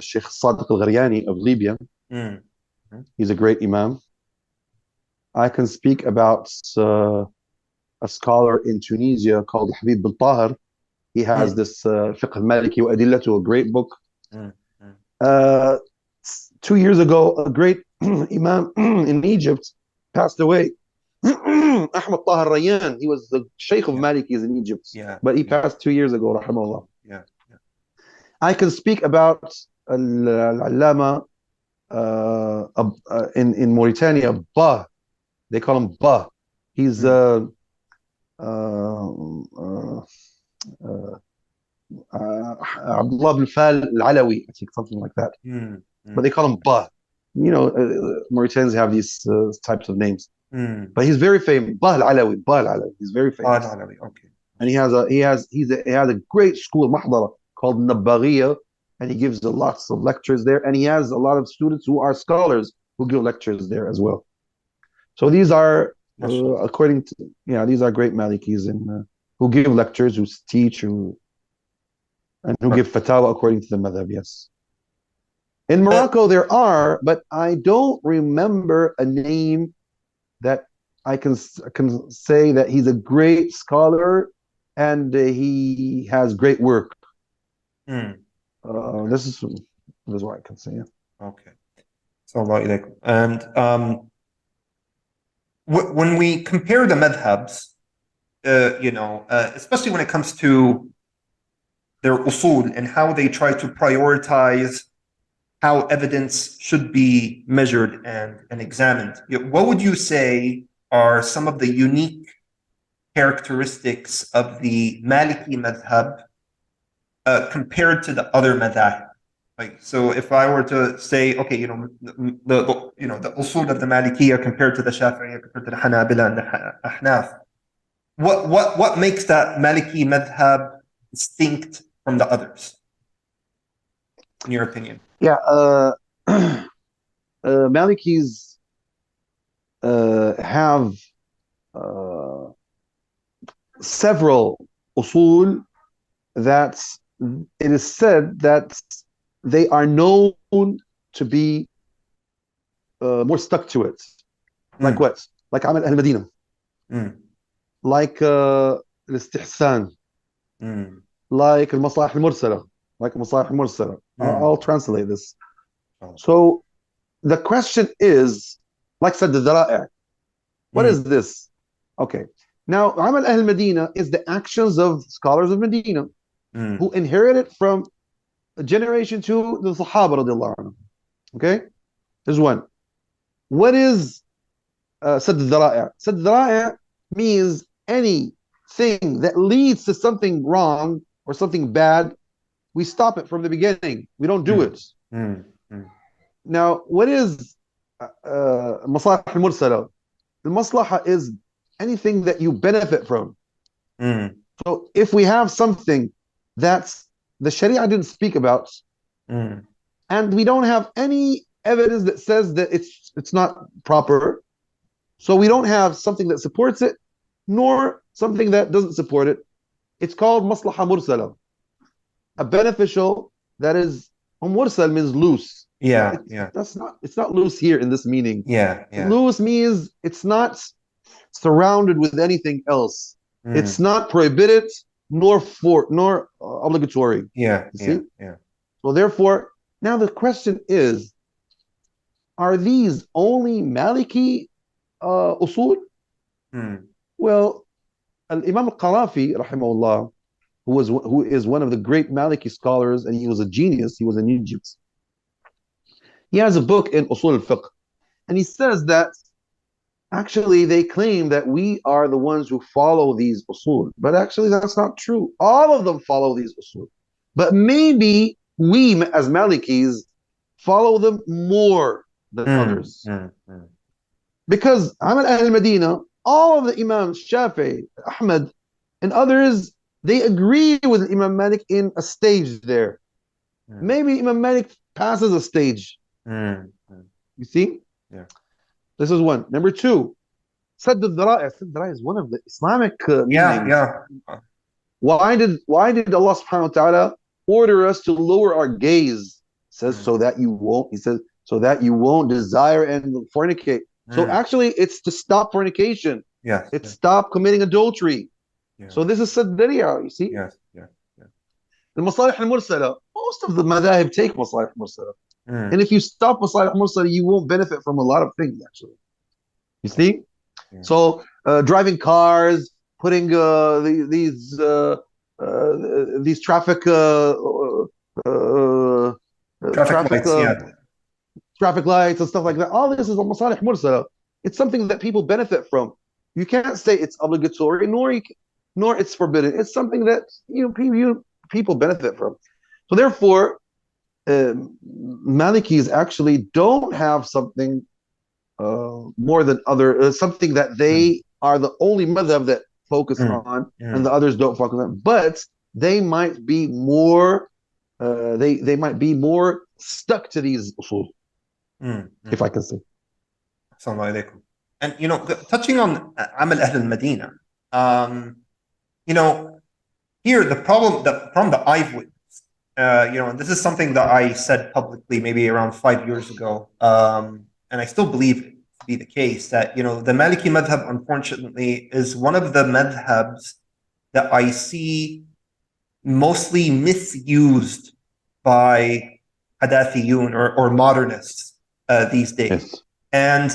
Shaykh Sadiq al-Gharyani of Libya. He's a great imam. I can speak about a scholar in Tunisia called Habib bin Tahir. He has this Fiqh al-Maliki wa Adillatu, a great book. 2 years ago, a great imam in Egypt passed away. Ahmad Tahir Rayyan. He was the Shaykh of Malikis in Egypt. But he passed 2 years ago, rahimahullah. I can speak about Al-Allama in Mauritania, Bah. They call him Bah. He's Abdullah bin Fal al-Alawi, I think, something like that. But they call him Bah. Mauritanians have these types of names. But he's very famous. Bah al-Alawi. He's very famous.
Okay.
And he has a great school, Mahdara, called Nabbaghiya, and he gives lots of lectures there. And he has a lot of students who are scholars who give lectures there as well. So these are, these are great Malikis who give lectures, who teach, and who give fatwa according to the madhab, yes. In Morocco, there are, but I don't remember a name that I can say that he's a great scholar and he has great work. This is what I can say. Yeah.
Okay. So, and when we compare the madhabs, especially when it comes to their usul and how they try to prioritize how evidence should be measured and examined, what would you say are some of the unique characteristics of the Maliki madhab compared to the other madhab? So if I were to say, okay, the usul of the Malikiyya compared to the Shafi'iyya, compared to the Hanabila and the Ahnaf, what makes that Maliki madhab distinct from the others, in your opinion?
Yeah, Malikis have several usul that it is said that they are known to be more stuck to it. Like what? Like Amal al-Madinah. Like الاستحسان,
Mm.
like المصالح المرسلة, like المصالح المرسلة.
Mm.
I'll translate this.
Oh.
So the question is, like said the ذرائع, what
Mm.
is this? Okay. Now, عمل أهل المدينة is the actions of scholars of Medina
Mm.
who inherited from generation to the Sahaba radiallahu anhu. Okay? There's one. What is سد الذرائع? سد الذرائع means anything that leads to something wrong or something bad, we stop it from the beginning. We don't do
Mm.
it.
Mm. Mm.
Now, what is مصالح المرسلة? المصلحة is anything that you benefit from.
Mm.
So if we have something that's the Sharia didn't speak about,
Mm.
and we don't have any evidence that says that it's not proper, so we don't have something that supports it, nor something that doesn't support it. It's called maslaha mursala, a beneficial that is mursal means loose.
Yeah. Yeah.
It's not loose here in this meaning.
Yeah. Yeah.
Loose means it's not surrounded with anything else. It's
Mm.
not prohibited nor obligatory.
Yeah.
You see?
Yeah. Yeah.
So therefore, now the question is, are these only Maliki usul?
Mm.
Well, Imam al-Qarafi, rahimahullah, who is one of the great Maliki scholars, and he was a genius. He was in Egypt. He has a book in Usul al-Fiqh, and he says that actually they claim that we are the ones who follow these usul, but actually that's not true. All of them follow these usul, but maybe we as Malikis follow them more than
Mm.
others
Mm. Mm.
because Amal Ahl Medina, all of the Imams, Shafi, Ahmed, and others, they agree with Imam Malik in a stage there.
Mm.
Maybe Imam Malik passes a stage.
Mm. Mm.
You see?
Yeah.
This is one. Number two, Sadd al-Dhara'i. Sadd al-Dhara'i is one of the Islamic
Yeah.
meanings.
Yeah.
Why did Allah subhanahu wa ta'ala order us to lower our gaze? He says
Mm.
so that you won't, he says, so that you won't desire and fornicate. So
Mm.
actually it's to stop fornication.
Yes.
It's
Yes.
stop committing adultery.
Yeah.
So this is Saddariya, you see?
Yes. Yes. Yeah.
The Masalih al-Mursala, most of the madhab take Masalih al-Mursala.
Mm.
And if you stop Masalih al-Mursala, you won't benefit from a lot of things, actually. You see?
Yeah.
So driving cars, putting these
Traffic
traffic
lights. Yeah.
traffic lights and stuff like that. All this is a masalih mursala. It's something that people benefit from. You can't say it's obligatory, nor it's forbidden. It's something that people benefit from. So therefore, Malikis actually don't have something more than other something that
Mm.
they are the only madhab that focus
Mm.
on, and
Mm.
the others don't focus on. But they might be more they might be more stuck to these usul,
Mm.
if
Mm.
I can say.
Assalamu alaikum. And touching on Amal Ahl al-Madina, um, you know, here the problem that I've witnessed, and this is something that I said publicly maybe around 5 years ago, and I still believe it to be the case that the Maliki madhab, unfortunately, is one of the madhabs that I see mostly misused by Hadathiyun or modernists these days,
Yes.
and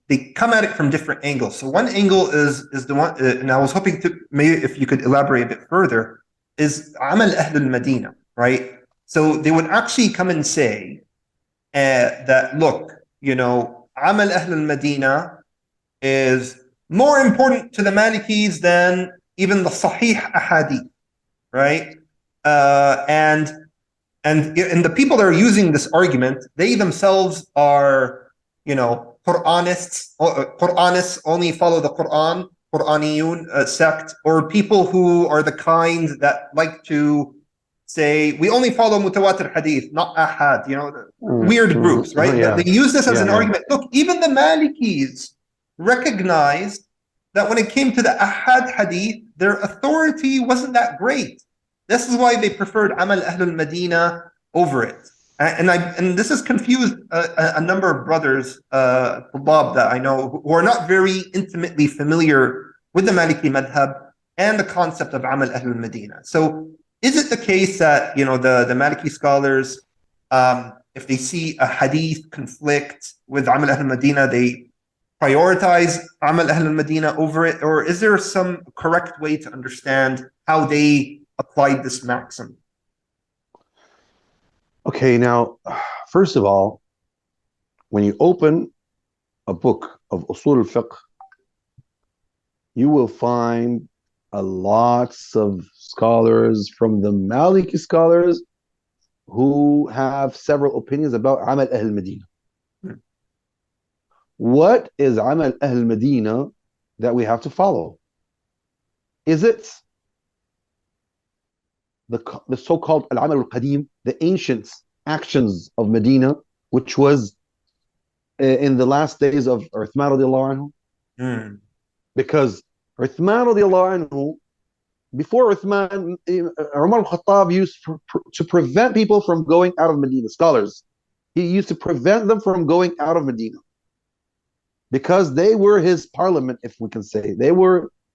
they come at it from different angles. So one angle is the one, and I was hoping to maybe if you could elaborate a bit further, is Amal Ahl al-Madina, right? So they would actually come and say that look, Amal Ahl al-Madina is more important to the Malikis than even the Sahih ahadith, right? And the people that are using this argument, they themselves are, Quranists. Quranists only follow the Quran, Quraniyun sect, or people who are the kind that like to say we only follow mutawatir hadith, not ahad. Weird groups, right?
Yeah.
They use this as
Yeah.
an
Yeah.
argument. Look, even the Malikis recognized that when it came to the ahad hadith, their authority wasn't that great. This is why they preferred Amal Ahl al-Madina over it. And this has confused a number of brothers, Bob, that I know who are not very intimately familiar with the Maliki Madhab and the concept of Amal Ahl al-Medina. So is it the case that, the Maliki scholars, if they see a hadith conflict with Amal Ahl al-Medina, they prioritize Amal Ahl al-Medina over it? Or is there some correct way to understand how they applied this maxim?
Okay, now, first of all, when you open a book of Usul al-Fiqh, you will find a lots of scholars from the Maliki scholars who have several opinions about Amal Ahl Medina. What is Amal Ahl Medina that we have to follow? Is it the so-called Al-Amal al-Qadim, the ancient actions of Medina, which was in the last days of Uthman radiallahu anhu? Because Uthman radiallahu anhu, before Uthman, Umar al-Khattab used to prevent people from going out of Medina, scholars. He used to prevent them from going out of Medina because they were his parliament, if we can say. They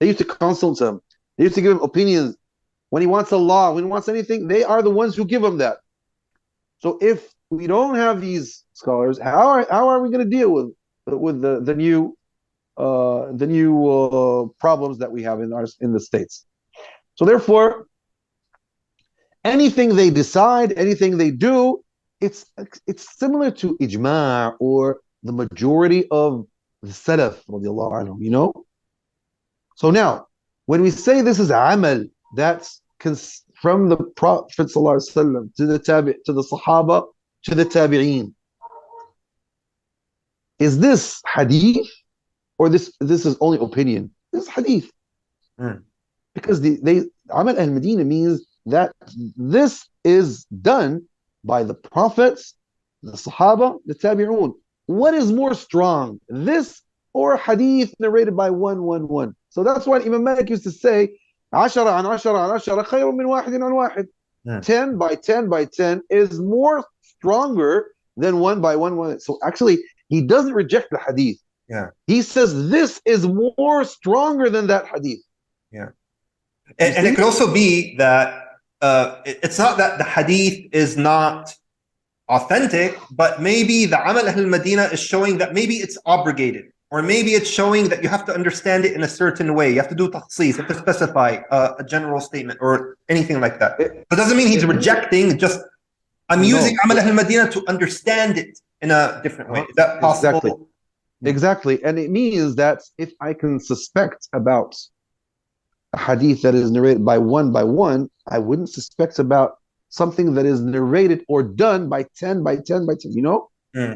used to consult him. They used to give him opinions. When he wants a law, when he wants anything, they are the ones who give him that. So if we don't have these scholars, how are we going to deal with the new problems that we have in the States? So therefore, anything they decide, anything they do, it's similar to ijma' or the majority of the Salaf, So now, when we say this is amal, that's from the Prophet ﷺ to the Sahaba to the Tabi'een. Is this hadith or this is only opinion? This is hadith. Because Amal al-Medina means that this is done by the prophets, the Sahaba, the Tabi'un. What is more strong, this or hadith narrated by one? So that's why Imam Malik used to say, 10 عن 10 عن 10 خير من واحد عن واحد. 10 by 10 by 10 is more stronger than 1 by 1. So actually, he doesn't reject the hadith.
Yeah.
He says this is more stronger than that hadith.
Yeah. And it could also be that it's not that the hadith is not authentic, but maybe the Amal Ahl Medina is showing that maybe it's obligated, or maybe it's showing that you have to understand it in a certain way. You have to do takhsis, you have to specify a general statement or anything like that. It doesn't mean he's rejecting, just I'm using Amal Ahl Medina to understand it in a different way. Is that possible?
Exactly. And it means that if I can suspect about a hadith that is narrated by one, I wouldn't suspect about something that is narrated or done by 10 by 10 by 10,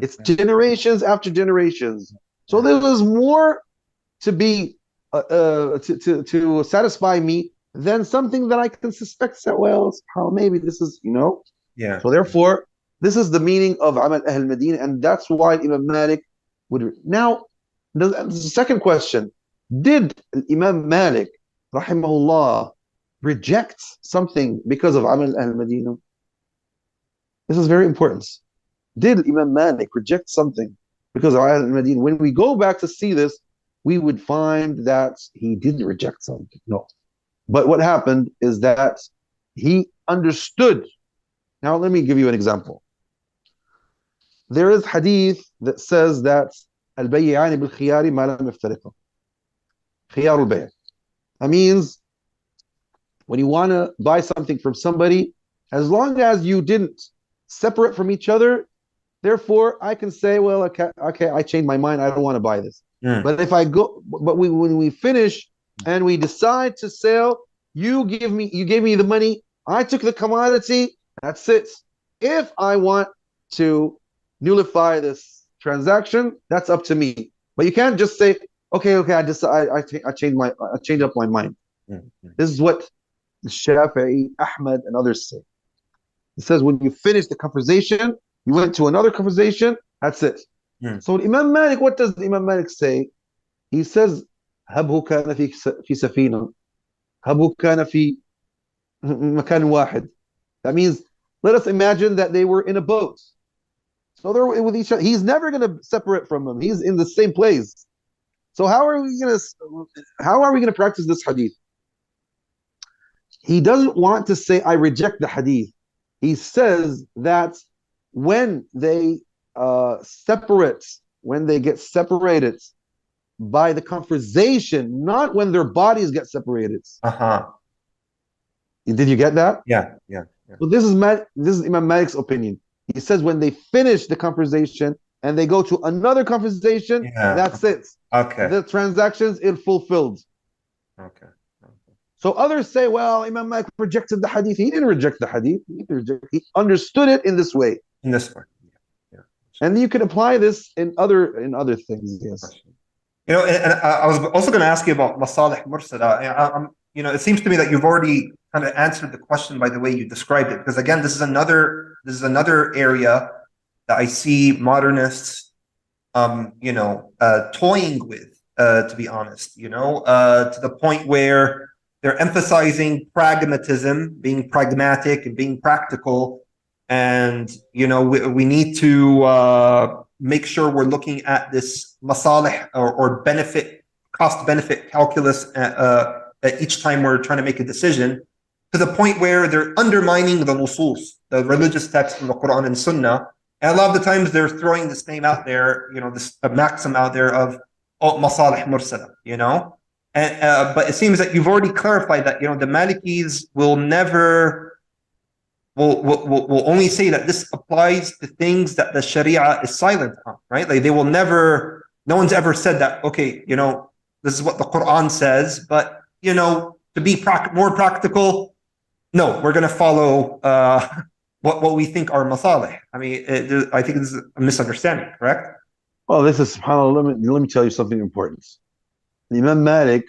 It's generations after generations. So there was more to be to satisfy me than something that I can suspect that, well, maybe this is,
Yeah.
So therefore, this is the meaning of Amal Ahl Medina, and that's why Imam Malik would. Now, the second question: did Imam Malik, rahimahullah, reject something because of Amal Ahl Medina? This is very important. Did Imam Malik reject something because of Amal Ahl Medina? When we go back to see this, we would find that he didn't reject something. No. But what happened is that he understood. Now, let me give you an example. There is hadith that says that al-bayyani bil-khiyari ma lam yaftariqa. Khiyar al-bay'. That means when you want to buy something from somebody, as long as you didn't separate from each other, therefore I can say, well, okay, I changed my mind, I don't want to buy this. But if I go, when we finish and we decide to sell, you gave me the money, I took the commodity, that's it. If I want to nullify this transaction, that's up to me. But you can't just say, okay, I changed up my mind. This is what Shafi'i, Ahmad, and others say. It says when you finish the conversation, you went to another conversation, that's it. So Imam Malik, what does Imam Malik say? He says, هبه كان في سفينة هبه كان في مكان واحد. That means Let us imagine that they were in a boat. So they're with each other. He's never going to separate from them. He's in the same place. So how are we going to practice this hadith? He doesn't want to say I reject the hadith. He says that when they when they get separated by the conversation, not when their bodies get separated.
Uh-huh.
Did you get that?
Yeah, yeah, yeah.
Well, this is Imam Malik's opinion. He says when they finish the conversation and they go to another conversation,
Yeah.
that's it.
Okay.
The transactions is fulfilled.
Okay.
So others say, well, Imam Malik rejected the hadith. He didn't reject the hadith. He understood it in this way.
In this way. Yeah.
And you can apply this in other things. Yes.
You know, and I was also going to ask you about masalih mursala. You know, it seems to me that you've already kind of answered the question by the way you described it. Because again, this is another area that I see modernists, you know, toying with, to be honest. You know, to the point where they're emphasizing pragmatism, being pragmatic and being practical, and you know, we need to make sure we're looking at this masalih or cost benefit calculus each time we're trying to make a decision, to the point where they're undermining the nusus, the religious texts from the Quran and Sunnah. And a lot of the times they're throwing this name out there, you know, this maxim out there of masalih mursala, you know. And but it seems that you've already clarified that, you know, the Malikis will never will only say that this applies to things that the Sharia is silent on, right? Like they will never, no one's ever said that, okay, you know, this is what the Quran says, but, you know, to be more practical, no, we're going to follow what we think are masalih. I mean, I think this is a misunderstanding, correct?
Well, this is, subhanAllah, let me tell you something important. Imam Malik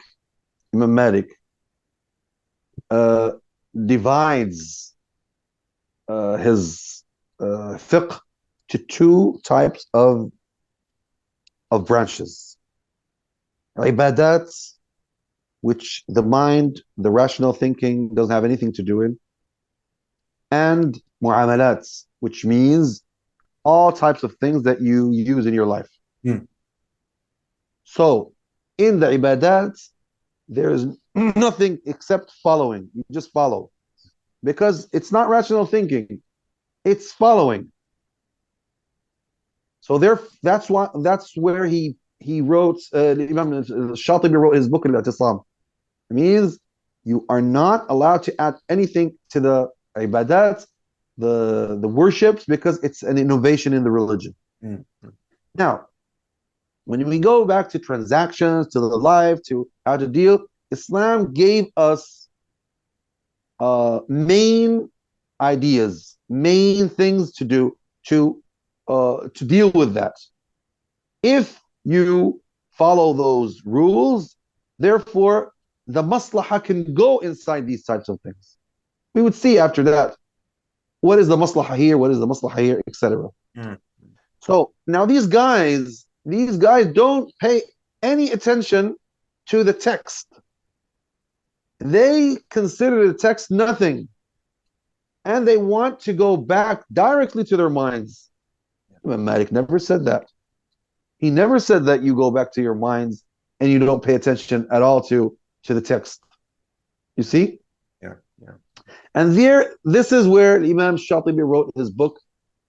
divides his fiqh to two types of branches. Ibadat, which the mind, the rational thinking doesn't have anything to do in, and mu'amalat, which means all types of things that you use in your life. So in the ibadat, there is nothing except following. You just follow, because it's not rational thinking, it's following. So that's where he wrote, Imam Shatibi wrote his book Al-I'tisam. It means you are not allowed to add anything to the ibadat, the worships, because it's an innovation in the religion. Now, when we go back to transactions, to the life, to how to deal, Islam gave us main ideas, main things to do to deal with that. If you follow those rules, therefore the maslahah can go inside these types of things. We would see after that what is the maslahah here, what is the maslahah here, etc. So now these guys don't pay any attention to the text. They consider the text nothing, and they want to go back directly to their minds. Imam Malik never said that. He never said that you go back to your minds and you don't pay attention at all to the text. You see?
Yeah.
And this is where Imam Shatibi wrote his book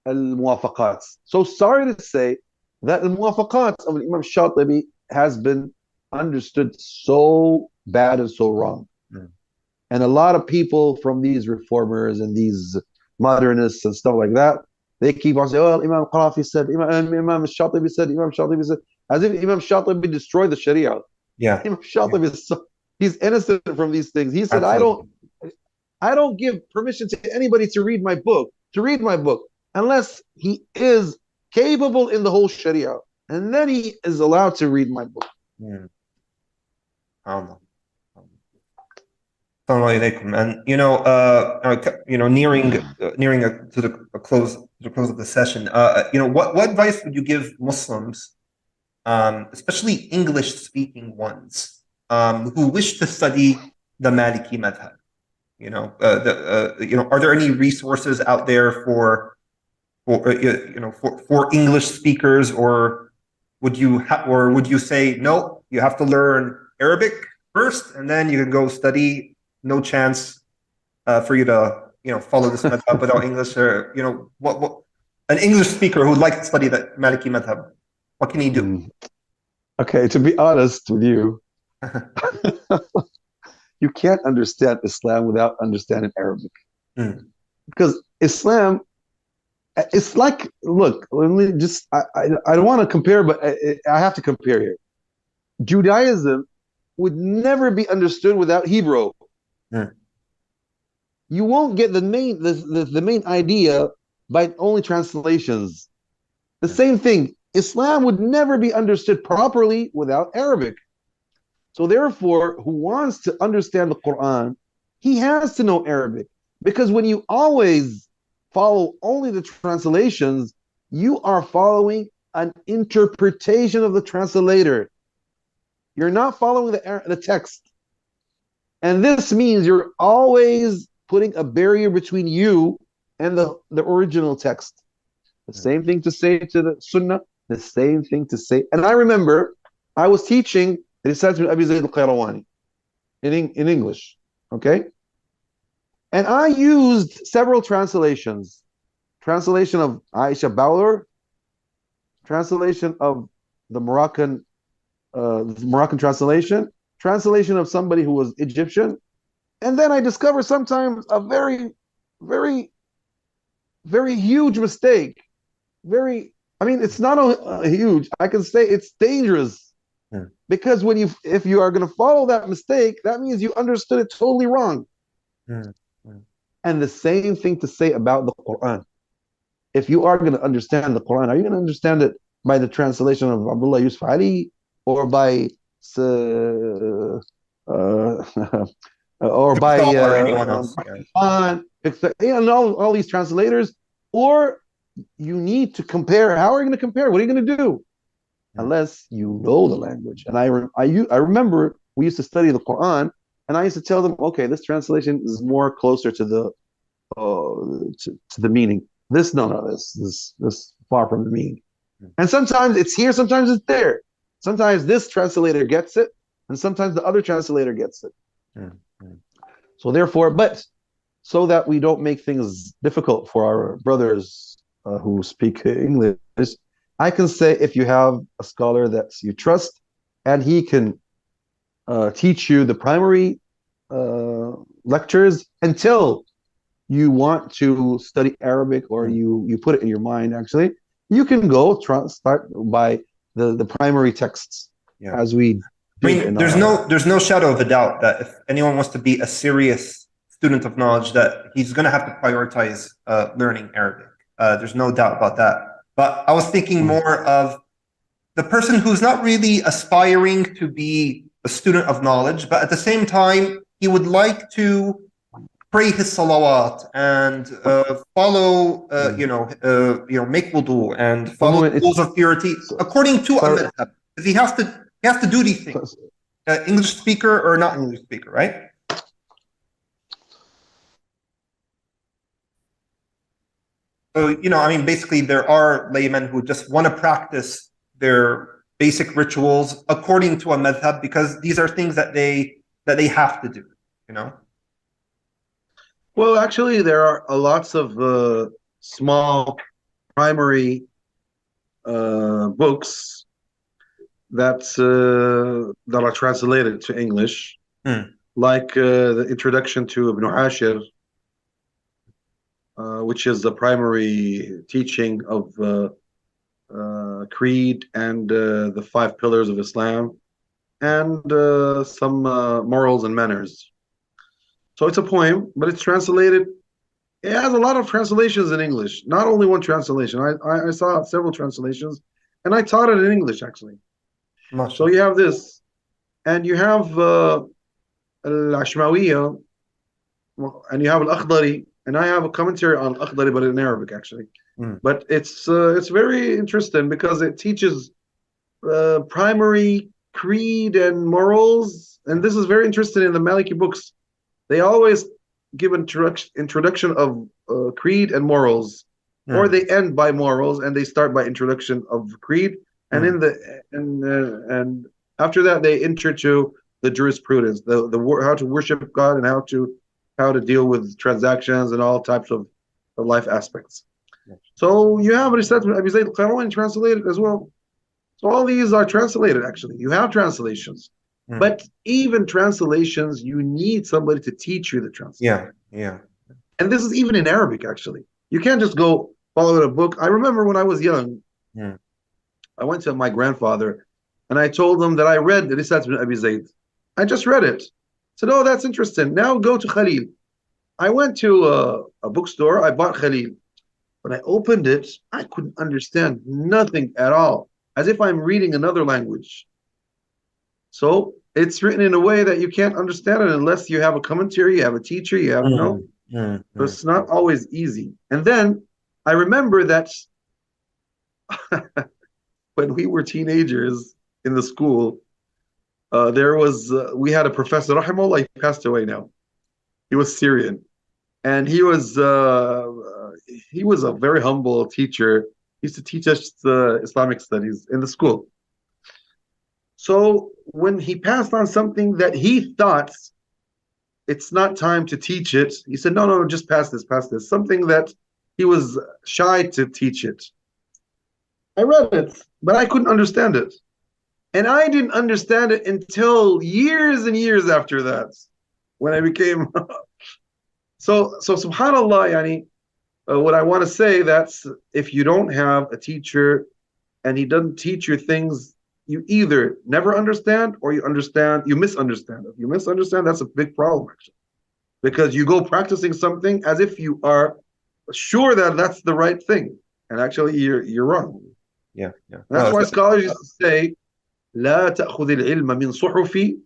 Al-Muwafaqat. So sorry to say that Al-Muwafaqat of Imam Shatibi has been understood so bad and so wrong. And a lot of people from these reformers and these modernists and stuff like that, they keep on saying, well, Imam Qarafi said, Imam Shatibi said, as if Imam Shatibi destroyed the Sharia.
Yeah.
Imam Shatibi he's innocent from these things. He said, absolutely. I don't give permission to anybody to read my book, unless he is capable in the whole Sharia. And then he is allowed to read my book.
And nearing to the close of the session, what advice would you give Muslims, especially English speaking ones, who wish to study the Maliki Madhab? Are there any resources out there for English speakers, or would you say no? You have to learn Arabic first, and then you can go study. No chance for you to follow this madhab without English, or what an English speaker who would like to study the Maliki madhab. What can he do?
Okay, to be honest with you, you can't understand Islam without understanding Arabic.
Mm.
Because Islam, it's like, look, let me just, I don't want to compare, but I have to compare here. Judaism would never be understood without Hebrew.
Mm.
You won't get the main idea by only translations. The same thing, Islam would never be understood properly without Arabic. So therefore, who wants to understand the Quran, he has to know Arabic. Because when you always follow only the translations, you are following an interpretation of the translator. You're not following the text. And this means you're always putting a barrier between you and the original text. The same thing to say to the Sunnah, the same thing to say. And I remember I was teaching Risale Abi Zayd al-Qayrawani in English, okay? And I used several translations. Translation of Aisha Bowler, translation of the Moroccan translation of somebody who was Egyptian. And then I discovered sometimes a very, very, very huge mistake. It's not a huge, I can say it's dangerous.
Yeah.
Because if you are going to follow that mistake, that means you understood it totally wrong.
Yeah. Yeah.
And the same thing to say about the Quran. If you are going to understand the Quran, are you going to understand it by the translation of Abdullah Yusuf Ali, or by or by
or anyone else?
Hassan, and all these translators? Or you need to compare. How are you going to compare? What are you going to do? Unless you know the language. And I remember we used to study the Quran, and I used to tell them, okay, this translation is more closer to the to the meaning. This far from the meaning. And sometimes it's here, sometimes it's there. Sometimes this translator gets it, and sometimes the other translator gets it. So therefore, but so that we don't make things difficult for our brothers who speak English, I can say, if you have a scholar that you trust, and he can teach you the primary lectures until you want to study Arabic, or you put it in your mind, actually, you can go start by the primary texts, as we did.
There's no shadow of a doubt that if anyone wants to be a serious student of knowledge, that he's going to have to prioritize learning Arabic. There's no doubt about that. But I was thinking more of the person who's not really aspiring to be a student of knowledge, but at the same time, he would like to pray his salawat and follow, make wudu and follow the rules of purity according to a madhab. He has to do these things. English speaker or not English speaker, right? So, basically there are laymen who just want to practice their basic rituals according to a madhab, because these are things that they have to do,
Well, actually, there are lots of small primary books that are translated to English, like the Introduction to Ibn Ashir, which is the primary teaching of creed and the 5 pillars of Islam, and some morals and manners. So it's a poem, but it's translated. It has a lot of translations in English, not only one translation. I saw several translations, and I taught it in English, actually. So you have this, and you have Al-Ashmawiyya, and you have Al-Akhdari, and I have a commentary on Al-Akhdari, but in Arabic, actually. But it's very interesting because it teaches primary creed and morals, and this is very interesting in the Maliki books. They always give introduction of creed and morals, or they end by morals and they start by introduction of creed, and and after that they enter to the jurisprudence, the how to worship God and how to deal with transactions and all types of life aspects. So you have Risale Abi Zayd al-Qayrawani translated as well. So all these are translated actually. You have translations. But even translations, you need somebody to teach you the translation.
Yeah.
And this is even in Arabic, actually. You can't just go follow a book. I remember when I was young, I went to my grandfather and I told him that I read Risale ibn Abi Zayd. I just read it. I said, oh, that's interesting. Now go to Khalil. I went to a bookstore. I bought Khalil. When I opened it, I couldn't understand nothing at all, as if I'm reading another language. So it's written in a way that you can't understand it unless you have a commentary, you have a teacher, you have so it's not always easy. And then I remember that when we were teenagers in the school, we had a professor, rahimahullah, he passed away now. He was Syrian, and he was a very humble teacher. He used to teach us Islamic studies in the school. So when he passed on something that he thought it's not time to teach it, he said, no, just pass this. Something that he was shy to teach it. I read it, but I couldn't understand it. And I didn't understand it until years and years after that, when I became... So subhanAllah, yani, what I want to say, that's if you don't have a teacher and he doesn't teach you things, you either never understand or you misunderstand. If you misunderstand, that's a big problem, actually. Because you go practicing something as if you are sure that that's the right thing. And actually, you're wrong.
Yeah.
That's why scholars used to say, لا تأخذ العلم من صحف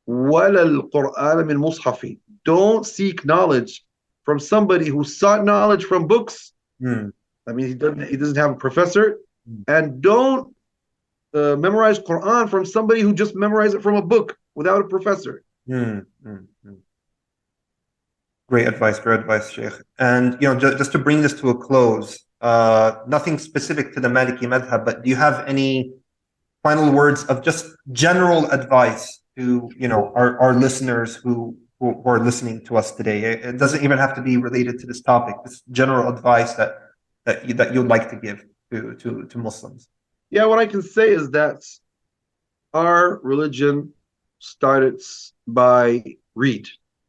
ولا القرآن من مصحف. Don't seek knowledge from somebody who sought knowledge from books. I mean, he doesn't have a professor. And don't memorize Quran from somebody who just memorized it from a book without a professor.
Great advice, Shaykh. And just to bring this to a close, nothing specific to the Maliki Madhab, but do you have any final words of just general advice to our listeners who are listening to us today? It doesn't even have to be related to this topic. It's general advice that you'd like to give to Muslims.
Yeah, what I can say is that our religion started by read.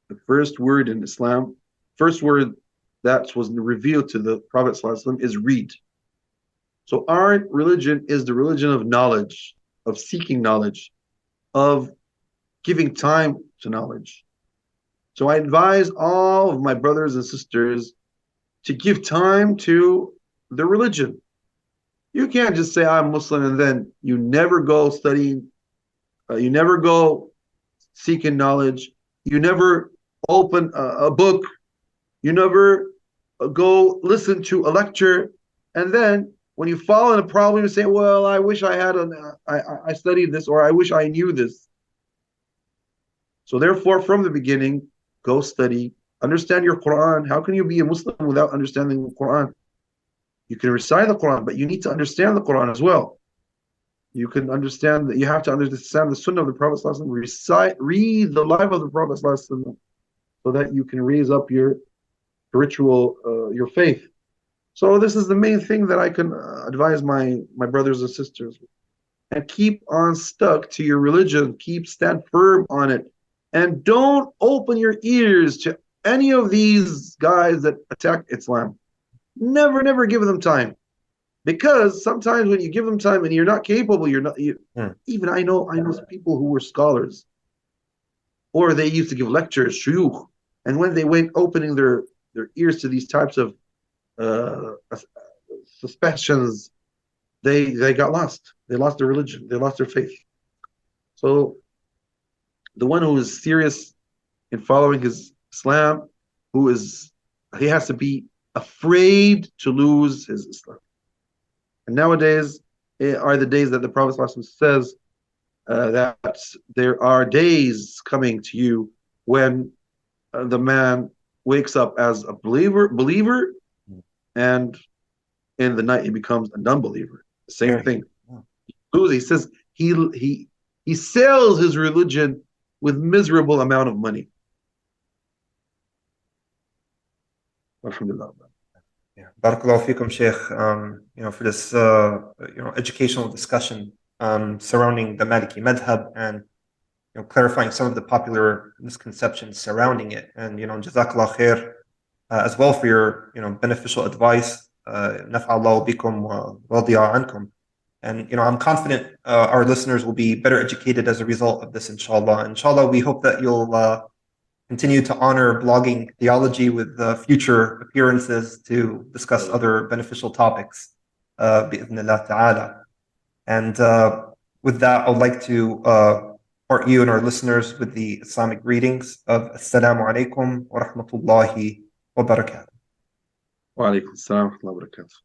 The first word in Islam, first word that was revealed to the Prophet ﷺ is read. So our religion is the religion of knowledge, of seeking knowledge, of giving time to knowledge. So I advise all of my brothers and sisters to give time to the religion. You can't just say I'm Muslim and then you never go studying, you never go seeking knowledge, you never open a book, you never go listen to a lecture, and then when you fall in a problem, you say, well, I wish I had I studied this, or I wish I knew this. So therefore, from the beginning, go study, understand your Quran. How can you be a Muslim without understanding the Quran? You can recite the Quran, but you need to understand the Quran as well. You can understand that you have to understand the Sunnah of the Prophet ﷺ, read the life of the Prophet ﷺ, so that you can raise up your spiritual, your faith. So this is the main thing that I can advise my brothers and sisters. And keep on stuck to your religion. Stand firm on it. And don't open your ears to any of these guys that attack Islam. Never give them time. Because sometimes when you give them time and you're not capable, even I know people who were scholars, or they used to give lectures, shuyukh, and when they went opening their ears to these types of suspicions, they got lost. They lost their religion. They lost their faith. So the one who is serious in following his Islam, he has to be afraid to lose his Islam. And nowadays are the days that the Prophet ﷺ says that there are days coming to you when the man wakes up as a believer, and in the night he becomes a non-believer. The same thing. He says he sells his religion with miserable amount of money. Alhamdulillah.
Yeah. Barakallahu fikum, Shaykh, for this, educational discussion surrounding the Maliki Madhab and, clarifying some of the popular misconceptions surrounding it. And, Jazakallah khair as well for your, beneficial advice. Naf'allahu bikum wa radiya ankum. And, I'm confident our listeners will be better educated as a result of this, inshallah. Inshallah, we hope that you'll continue to honor blogging theology with future appearances to discuss other beneficial topics, bi'idhnillah ta'ala. And with that, I'd like to part you and our listeners with the Islamic greetings of Assalamu alaikum wa rahmatullahi wa barakatuh.
Wa alaikum assalam wa rahmatullahi wa barakatuh.